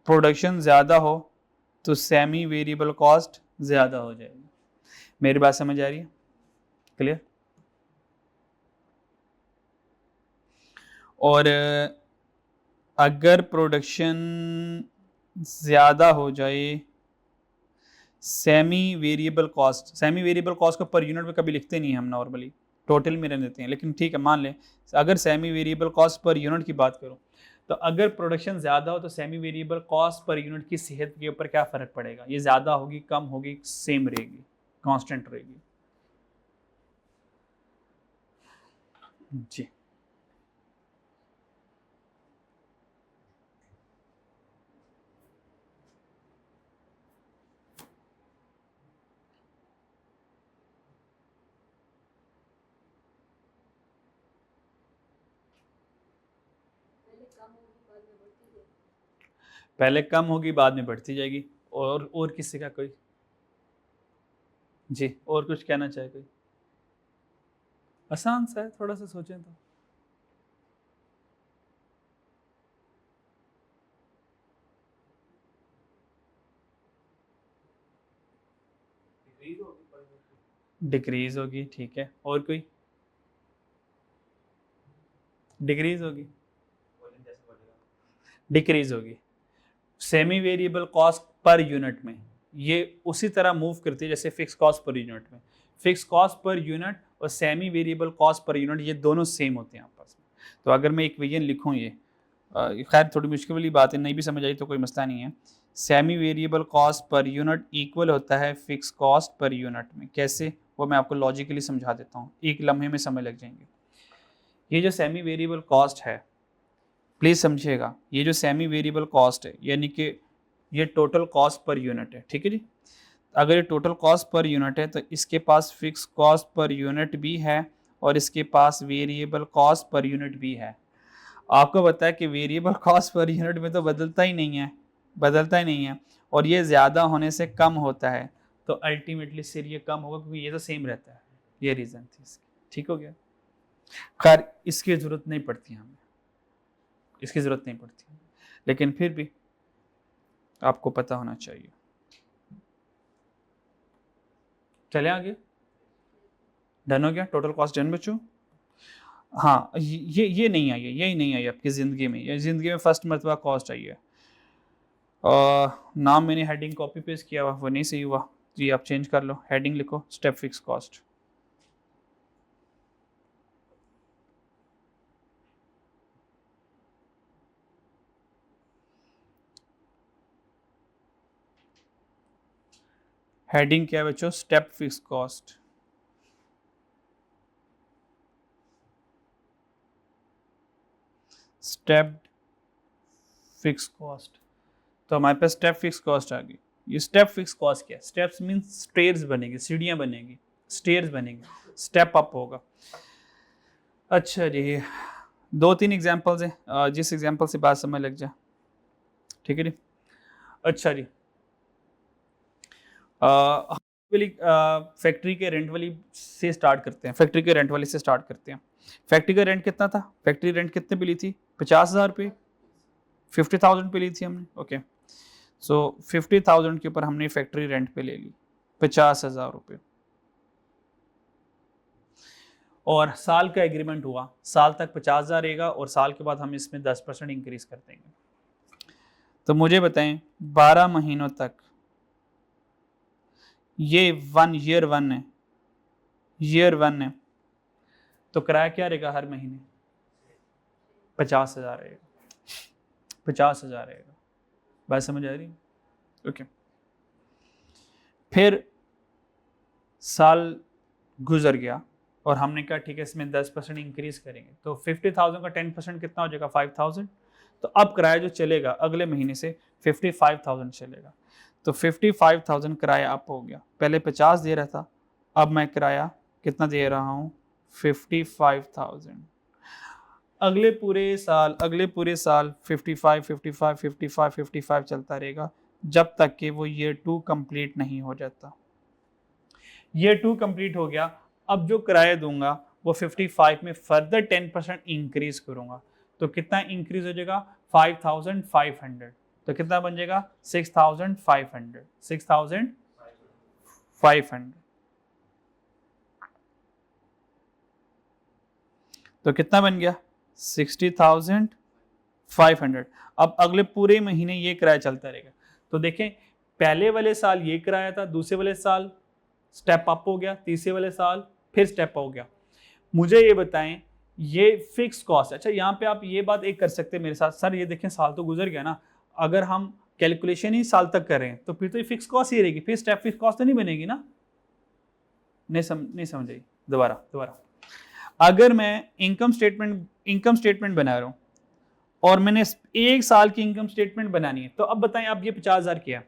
S1: प्रोडक्शन ज़्यादा हो तो सेमी वेरिएबल कॉस्ट ज़्यादा हो जाएगी। मेरी बात समझ आ रही है? क्लियर? और अगर प्रोडक्शन ज़्यादा हो जाए, semi variable cost, semi variable cost को पर यूनिट में कभी लिखते नहीं हैं हम, नॉर्मली टोटल में रहने देते हैं, लेकिन ठीक है मान लें अगर semi variable cost per unit की बात करूं, तो अगर प्रोडक्शन ज़्यादा हो तो semi variable cost per unit की सेहत के ऊपर क्या फ़र्क पड़ेगा? ये ज़्यादा होगी, कम होगी, सेम रहेगी, कांस्टेंट रहेगी। जी पहले कम होगी बाद में बढ़ती जाएगी। और किसी का कोई जी और कुछ कहना चाहे कोई? आसान सा है, थोड़ा सा सोचें तो। डिक्रीज होगी, ठीक है, और कोई? डिक्रीज होगी, डिक्रीज होगी। Semi variable cost per unit में ये उसी तरह मूव करती है जैसे फिक्स कॉस्ट पर यूनिट में। फिक्स कॉस्ट पर यूनिट और semi variable cost per unit ये दोनों सेम होते हैं आपस में। तो अगर मैं इक्वेशन लिखूं, ये खैर थोड़ी मुश्किल वाली बात है, नहीं भी समझ आई तो कोई मसला नहीं है। Semi variable cost per unit equal होता है फिक्स कॉस्ट पर यूनिट में। कैसे, वो मैं आपको लॉजिकली समझा देता हूँ, एक लम्हे में समझ लग जाएंगे। ये जो सेमी वेरिएबल कॉस्ट है, प्लीज़ समझिएगा, ये जो सेमी वेरिएबल कॉस्ट है यानी कि ये टोटल कॉस्ट पर यूनिट है, ठीक है जी। अगर ये टोटल कॉस्ट पर यूनिट है तो इसके पास फिक्स कॉस्ट पर यूनिट भी है और इसके पास वेरिएबल कॉस्ट पर यूनिट भी है। आपको पता है कि वेरिएबल कॉस्ट पर यूनिट में तो बदलता ही नहीं है, बदलता ही नहीं है, और ये ज़्यादा होने से कम होता है, तो अल्टीमेटली सिर्फ ये कम होगा क्योंकि ये तो सेम रहता है। ये रीज़न थी इसकी, ठीक हो गया? खैर इसकी ज़रूरत नहीं पड़ती हमें, इसकी ज़रूरत नहीं पड़ती, लेकिन फिर भी आपको पता होना चाहिए। चले आगे, डन हो गया? टोटल कॉस्ट डन बच्चों? हाँ ये नहीं आई है, यही नहीं आई आपकी ज़िंदगी में, ये ज़िंदगी में फर्स्ट मरतबा कॉस्ट आई है। नाम मैंने हेडिंग कॉपी पेस्ट किया हुआ, वो नहीं सही हुआ जी, आप चेंज कर लो, हेडिंग लिखो स्टेप फिक्स कॉस्ट। हेडिंग क्या है बच्चों? Step fix cost. Step fix cost, तो हमारे पास स्टेप फिक्स कॉस्ट आ गई। ये स्टेप फिक्स कॉस्ट क्या है? स्टेप्स मीन्स स्टेयर्स बनेगी, सीढ़ियाँ बनेगी, स्टेयर्स बनेगी, स्टेप अप होगा। अच्छा जी, 2-3 एग्जांपल्स हैं, जिस एग्जांपल से बात समझ लग जाए, ठीक है जी। अच्छा जी, फैक्ट्री के रेंट वाली से स्टार्ट करते हैं, फैक्ट्री के रेंट वाली से स्टार्ट करते हैं। फैक्ट्री का रेंट कितना था? फैक्ट्री रेंट कितने पे ली थी? 50,000 रुपये, 50,000 पे ली थी हमने, ओके। सो 50,000 के ऊपर हमने फैक्ट्री रेंट पे ले ली 50,000 रुपये, और साल का एग्रीमेंट हुआ, साल तक 50,000 रहेगा और साल के बाद हम इसमें 10% इंक्रीज कर देंगे। तो मुझे बताएं 12 महीनों तक ये ईयर वन है, ईयर वन है, तो किराया क्या रहेगा हर महीने? 50,000 रहेगा, 50,000 रहेगा। बात समझ आ रही है? ओके। फिर साल गुजर गया और हमने कहा ठीक है इसमें 10% इंक्रीज करेंगे, तो 50,000 का 10% कितना हो जाएगा? 5,000। तो अब किराया जो चलेगा अगले महीने से 55,000 चलेगा। तो 55,000 किराया अप हो गया। पहले 50 दे रहा था, अब मैं किराया कितना दे रहा हूँ? 55,000। अगले पूरे साल 55, 55, 55, 55 चलता रहेगा जब तक कि वो ईयर 2 कंप्लीट नहीं हो जाता। ईयर 2 कंप्लीट हो गया, अब जो किराया दूंगा वो 55 में फर्दर 10% इंक्रीज करूंगा, तो कितना इंक्रीज हो जाएगा? 5,500। तो कितना बन जाएगा? 6,500। 6,500। तो कितना बन गया? 60,500। अब अगले पूरे महीने ये किराया चलता रहेगा। तो देखें पहले वाले साल ये किराया था, दूसरे वाले साल स्टेप अप हो गया, तीसरे वाले साल फिर स्टेप हो गया। मुझे ये बताएं ये फिक्स कॉस्ट है। अच्छा यहाँ पे आप ये बात एक कर सकते हैं मेरे साथ, सर ये देखें साल तो गुजर गया ना, अगर हम कैलकुलेशन ही साल तक कर रहे हैं तो फिर तो ये फिक्स कॉस्ट ही रहेगी, फिर स्टेप फिक्स कॉस्ट तो नहीं बनेगी ना। नहीं समझ दोबारा। अगर मैं इनकम स्टेटमेंट बना रहा हूं और मैंने एक साल की इनकम स्टेटमेंट बनानी है, तो अब बताएं आप ये 50,000 क्या है?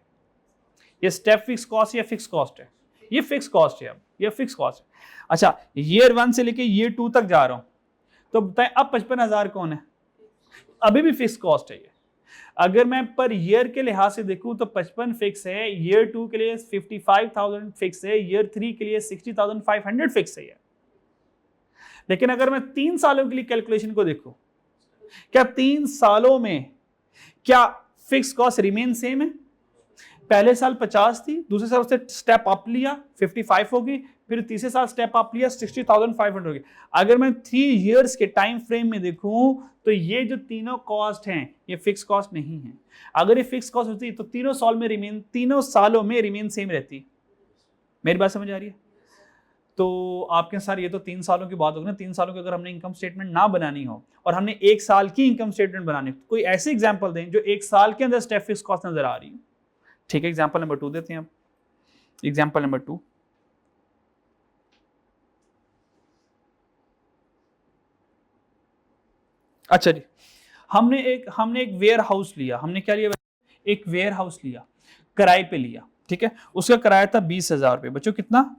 S1: ये स्टेप फिक्स कॉस्ट या फिक्स कॉस्ट है? ये फिक्स कॉस्ट है। अब ये फिक्स कॉस्ट है। अच्छा ईयर 1 से लेके ईयर 2 तक जा रहा हूं, तो बताएं अब 55,000 कौन है? अभी भी फिक्स कॉस्ट है ये। अगर मैं पर ईयर के लिहाज से देखूं तो 55 फिक्स है, ईयर 2 के लिए 55,000 फिक्स है, ईयर 3 के लिए 60,500 फिक्स है। लेकिन अगर मैं 3 सालों के लिए कैलकुलेशन को देखूं, क्या 3 सालों में क्या फिक्स कॉस्ट रिमेन सेम है? पहले साल 50 थी, दूसरे साल उससे स्टेप अप लिया 55 होगी, फिर तीसरे साल स्टेप अप लिया 60,500 होगी। अगर मैं 3 इयर्स के टाइम फ्रेम में देखूं तो ये जो तीनों कॉस्ट हैं ये फिक्स कॉस्ट नहीं है। अगर ये फिक्स कॉस्ट होती तो तीनों सालों में रिमेन सेम रहती। मेरी बात समझ आ रही है? तो आपके सर ये तो 3 सालों की बात होगी ना, 3 सालों की अगर हमने इनकम स्टेटमेंट ना बनानी हो और हमने 1 साल की इनकम स्टेटमेंट बनानी हो, कोई ऐसे एग्जांपल दें जो 1 साल के अंदर स्टेप फिक्स कॉस्ट नजर आ रही है। ठीक है, एग्जांपल नंबर 2 देते हैं अब। एग्जांपल नंबर 2, अच्छा जी, हमने एक वेयर हाउस लिया। हमने क्या लिया? एक वेयर हाउस लिया, किराए पे लिया। ठीक है, उसका किराया था 20,000 रुपये। बच्चों कितना?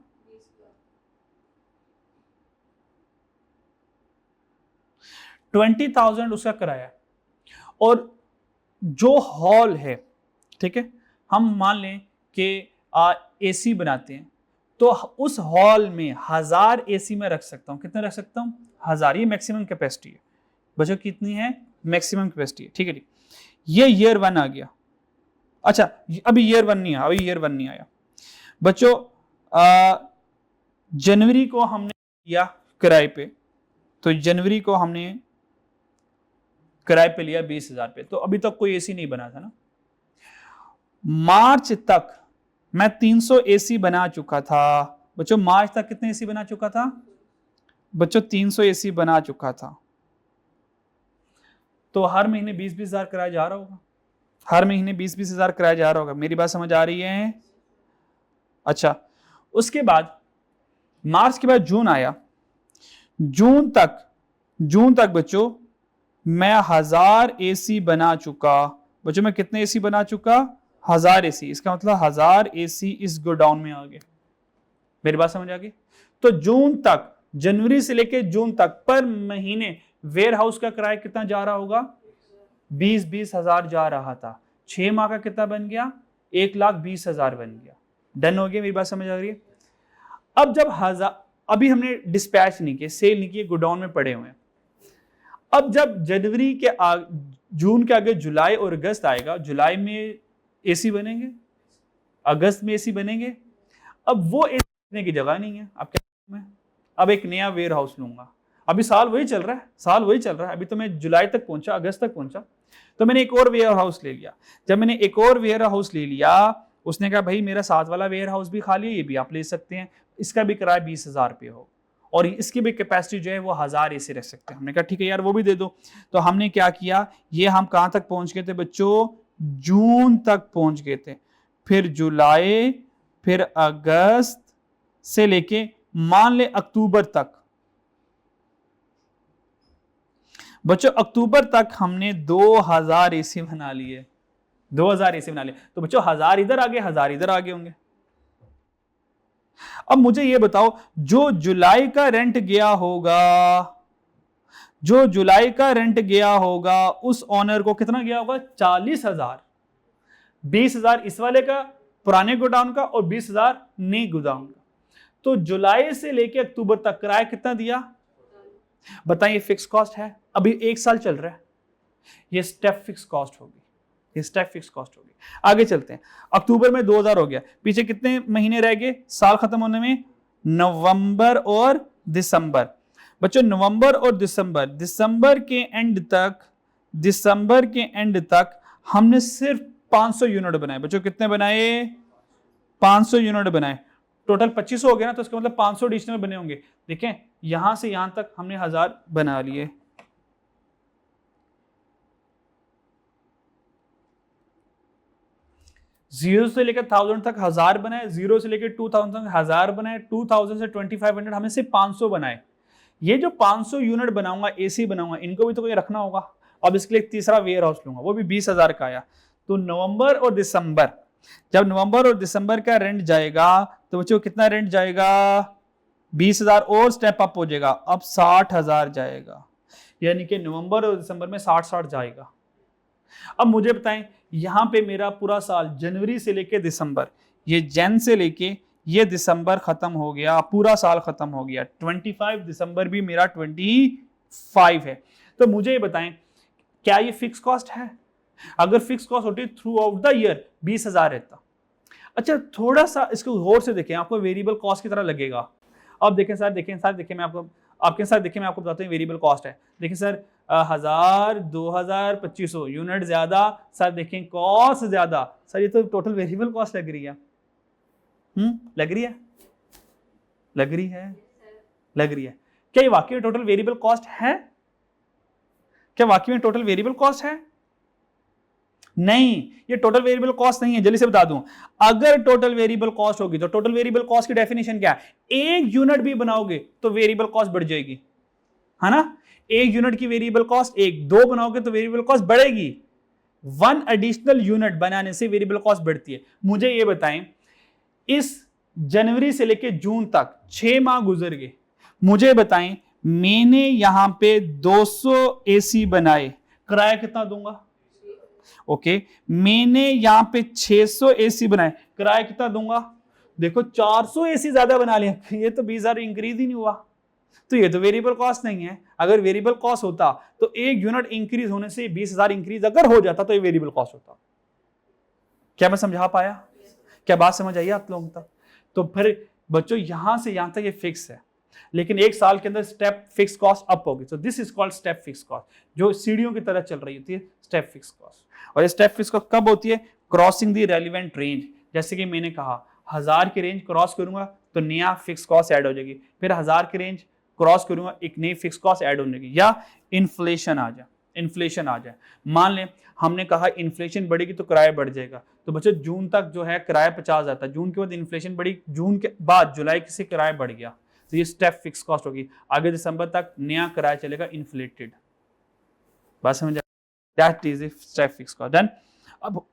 S1: 20,000 उसका किराया। और जो हॉल है, ठीक है, हम मान लें कि एसी बनाते हैं, तो उस हॉल में 1000 एसी में रख सकता हूं। कितने रख सकता हूं? 1000। ये मैक्सिमम कैपेसिटी है। बच्चों कितनी है? मैक्सिमम कैपेसिटी है। ठीक है जी, ये ईयर 1 आ गया। अच्छा अभी ईयर 1 नहीं आया, बच्चों जनवरी को हमने लिया किराए पे, तो जनवरी को हमने किराए पे लिया 20,000 पे, तो अभी तक कोई एसी नहीं बना था ना। मार्च तक मैं 300 एसी बना चुका था। बच्चों मार्च तक कितने एसी बना चुका था? बच्चों 300 एसी बना चुका था। तो हर महीने 20,000 किराया जा रहा होगा, हर महीने 20,000 किराया जा रहा होगा। मेरी बात समझ आ रही है? अच्छा, उसके बाद मार्च के बाद जून आया। जून तक बच्चों मैं 1000 एसी बना चुका। बच्चों मैं कितने एसी बना चुका? 1000 एसी। इसका मतलब 1000 एसी इस गोडाउन में आ गए। मेरी बात समझ आ गई? तो जून तक, जनवरी से लेकर जून तक पर महीने वेयर हाउस का किराया कितना जा रहा होगा? 20,000 जा रहा था। 6 माह का कितना बन गया? 1,20,000 बन गया। डन हो गया? मेरी बात समझ आ रही है? अब जब अभी हमने डिस्पैच नहीं किए, सेल नहीं किए, गोडाउन में पड़े हुए हैं। अब जब जनवरी के जून के आगे जुलाई और अगस्त आएगा, जुलाई में एसी बनेंगे, अगस्त में एसी बनेंगे। अब वो एसी रखने की जगह नहीं है। अब क्या मैं अब एक नया वेयर हाउस लूंगा। अभी साल वही चल रहा है, अभी तो मैं जुलाई तक पहुंचा, अगस्त तक पहुंचा, तो मैंने एक और वेयर हाउस ले लिया। जब मैंने एक और वेयर हाउस ले लिया उसने कहा भाई मेरा साथ वाला वेयर हाउस भी खाली है, ये भी आप ले सकते हैं, इसका भी किराया 20,000 रुपये हो और इसकी भी कैपेसिटी जो है वो 1000 एसी रख सकते हैं। हमने कहा ठीक है यार वो भी दे दो। तो हमने क्या किया, ये हम कहाँ तक पहुंच गए थे बच्चों, जून तक पहुंच गए थे, फिर जुलाई, फिर अगस्त से लेके मान ले अक्टूबर तक। बच्चों अक्टूबर तक हमने 2000 एसी बना लिए, 2000 एसी बना लिए। तो बच्चों 1000 इधर आ गए, 1000 इधर आगे होंगे। अब मुझे ये बताओ, जो जुलाई का रेंट गया होगा, जो जुलाई का रेंट गया होगा उस ओनर को कितना गया होगा, 40,000। 20,000 इस वाले का पुराने गोडाउन का और 20,000 नए गोडाउन का। तो जुलाई से लेके अक्टूबर तक किराया कितना दिया बताइए, फिक्स कॉस्ट है, अभी 1 साल चल रहा है, ये स्टेप फिक्स कॉस्ट होगी, ये स्टेप फिक्स कॉस्ट होगी। आगे चलते हैं, अक्टूबर में 2000 हो गया, पीछे कितने महीने रह गए साल खत्म होने में, नवंबर और दिसंबर। बच्चों नवंबर और दिसंबर, दिसंबर के एंड तक, दिसंबर के एंड तक हमने सिर्फ 500 यूनिट बनाए। बच्चों कितने बनाए, 500 यूनिट बनाए, टोटल 2500 हो गया ना, तो इसका मतलब 500 एडिशनल बने होंगे। देखें यहां से यहां तक हमने 1000 बना लिए। जीरो से लेकर 1000 तक 1000 बनाए, जीरो से लेकर 2000 तक 1000 बनाए, 2000 से 2500 हमने सिर्फ 500 बनाए। ये जो 500 यूनिट बनाऊंगा, एसी बनाऊंगा, इनको भी तो कोई रखना होगा। अब इसके लिए एक तीसरा वेयर हाउस लूंगा, वो भी 20,000 का आया। तो नवंबर और दिसंबर, जब नवंबर और दिसंबर का रेंट जाएगा तो बच्चों कितना रेंट जाएगा, 20,000 और स्टेप अप हो जाएगा, अब 60,000 जाएगा। यानी कि नवंबर और दिसंबर में 60 जाएगा। अब मुझे बताएं, यहां पे मेरा पूरा साल जनवरी से लेके दिसंबर, ये जन से लेके ये दिसंबर खत्म हो गया, पूरा साल खत्म हो गया, 25 दिसंबर भी मेरा 25 है। तो मुझे ये बताएं क्या ये फिक्स कॉस्ट है? अगर फिक्स कॉस्ट होती थ्रू आउट द ईयर 20,000 रहता। अच्छा थोड़ा सा इसको गौर से देखें, आपको वेरिएबल कॉस्ट की तरह लगेगा। अब देखें सर, देखें सर, देखें मैं आपको, आपके साथ देखें मैं आपको बताता हूँ वेरिएबल कॉस्ट है। देखिए सर 1000, 2000, 2500 यूनिट ज्यादा, सर देखें कॉस्ट ज्यादा, सर ये तो टोटल वेरिएबल कॉस्ट लग रही है। लग रही है, लग रही है, लग रही है। क्या ये वाकई में टोटल वेरिएबल कॉस्ट है? क्या वाकई में टोटल वेरिएबल कॉस्ट है? नहीं, ये टोटल वेरिएबल कॉस्ट नहीं है। जल्दी से बता दूं, अगर टोटल वेरिएबल कॉस्ट होगी तो टोटल वेरिएबल कॉस्ट की डेफिनेशन क्या है, एक यूनिट भी बनाओगे तो वेरिएबल कॉस्ट बढ़ जाएगी, है ना। एक यूनिट की वेरिएबल कॉस्ट, एक दो बनाओगे तो वेरिएबल कॉस्ट बढ़ेगी। 1 एडिशनल यूनिट बनाने से वेरिएबल कॉस्ट बढ़ती है। मुझे ये बताएं, इस जनवरी से लेकर जून तक 6 माह गुजर गए, मुझे बताएं मैंने यहां पे 200 एसी बनाए, किराया कितना दूंगा? ओके मैंने यहां पे 600 एसी बनाए, किराया कितना दूंगा? देखो 400 एसी ज्यादा बना लिया, ये तो 20,000 इंक्रीज ही नहीं हुआ। तो ये तो वेरिएबल कॉस्ट नहीं है। अगर वेरिएबल कॉस्ट होता तो एक यूनिट इंक्रीज होने से 20,000 इंक्रीज अगर हो जाता तो ये वेरिएबल कॉस्ट होता। क्या मैं समझा पाया? क्या बात समझ आई आप लोगों तक? तो फिर बच्चों यहां से यहां तक ये फिक्स है, लेकिन एक साल के अंदर स्टेप फिक्स कॉस्ट अप होगी। So this is called step fix cost, जो सीढ़ियों की तरह चल रही होती है, स्टेप फिक्स कॉस्ट। और ये स्टेप फिक्स कॉस्ट कब होती है? Crossing the relevant range. जैसे कि मैंने कहा 1000 की रेंज क्रॉस करूंगा तो नया फिक्स कॉस्ट ऐड हो जाएगी, फिर 1000 की रेंज क्रॉस करूंगा एक नई फिक्स कॉस्ट ऐड हो जाएगी, या इन्फ्लेशन आ जाए, इन्फ्लेशन आ जाए। मान लें हमने कहा इन्फ्लेशन बढ़ेगी तो किराया बढ़ जाएगा, तो बच्चों जून तक जो है किराया 50 आता है, जून के बाद इन्फ्लेशन बढ़ी, जून के बाद जुलाई से किराया बढ़ गया, तो ये स्टेप फिक्स कॉस्ट होगी। आगे दिसंबर तक नया किराया चलेगा इन्फ्लेटेड। बात समझ? That is step fix cost. Done. अब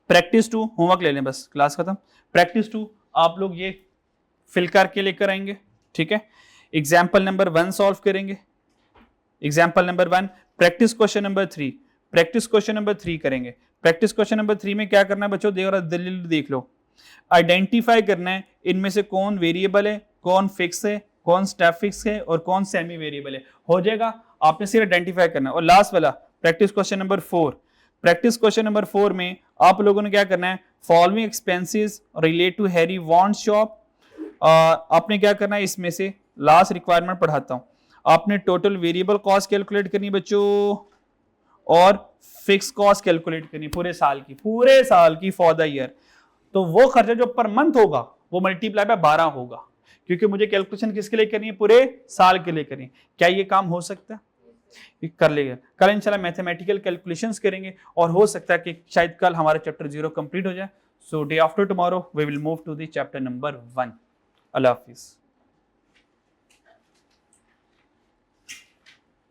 S1: प्रैक्टिस 2 होमवर्क ले लें, बस क्लास खत्म। प्रैक्टिस 2 आप लोग ये फिल करके लेकर आएंगे, ठीक है। एग्जाम्पल नंबर 1 सॉल्व करेंगे। Example number 1, practice question number 3, practice question number 3 करेंगे। प्रैक्टिस क्वेश्चन नंबर 3 में क्या करना है बच्चों, दलील देख लो। आइडेंटिफाई करना है इनमें से कौन वेरिएबल है, कौन फिक्स है, कौन स्टेप फिक्स है और कौन सेमी वेरिएबल है। हो जाएगा, आपने सिर्फ आइडेंटिफाई करना है। और लास्ट वाला practice question number 4, practice question number 4 में आप लोगों ने क्या करना है, following expenses relate to Harry want shop. आपने क्या करना है, इसमें से लास्ट रिक्वायरमेंट पढ़ाता हूं, आपने टोटल वेरिएबल कॉस्ट कैलकुलेट करनी बच्चों, और फिक्स कॉस्ट कैलकुलेट करनी पूरे साल की फॉर द ईयर। तो वो खर्चा जो पर मंथ होगा वो मल्टीप्लाई बाय 12 होगा, क्योंकि मुझे कैलकुलेशन किसके लिए करनी है, पूरे साल के लिए करनी है। क्या ये काम हो सकता है? ये कर लेगा। कल इंशाल्लाह मैथमेटिकल कैलकुलेशंस करेंगे और हो सकता है कि शायद कल हमारा चैप्टर 0 कंप्लीट हो जाए। So day after tomorrow we will move to the chapter number 1। अल्लाह हाफिज।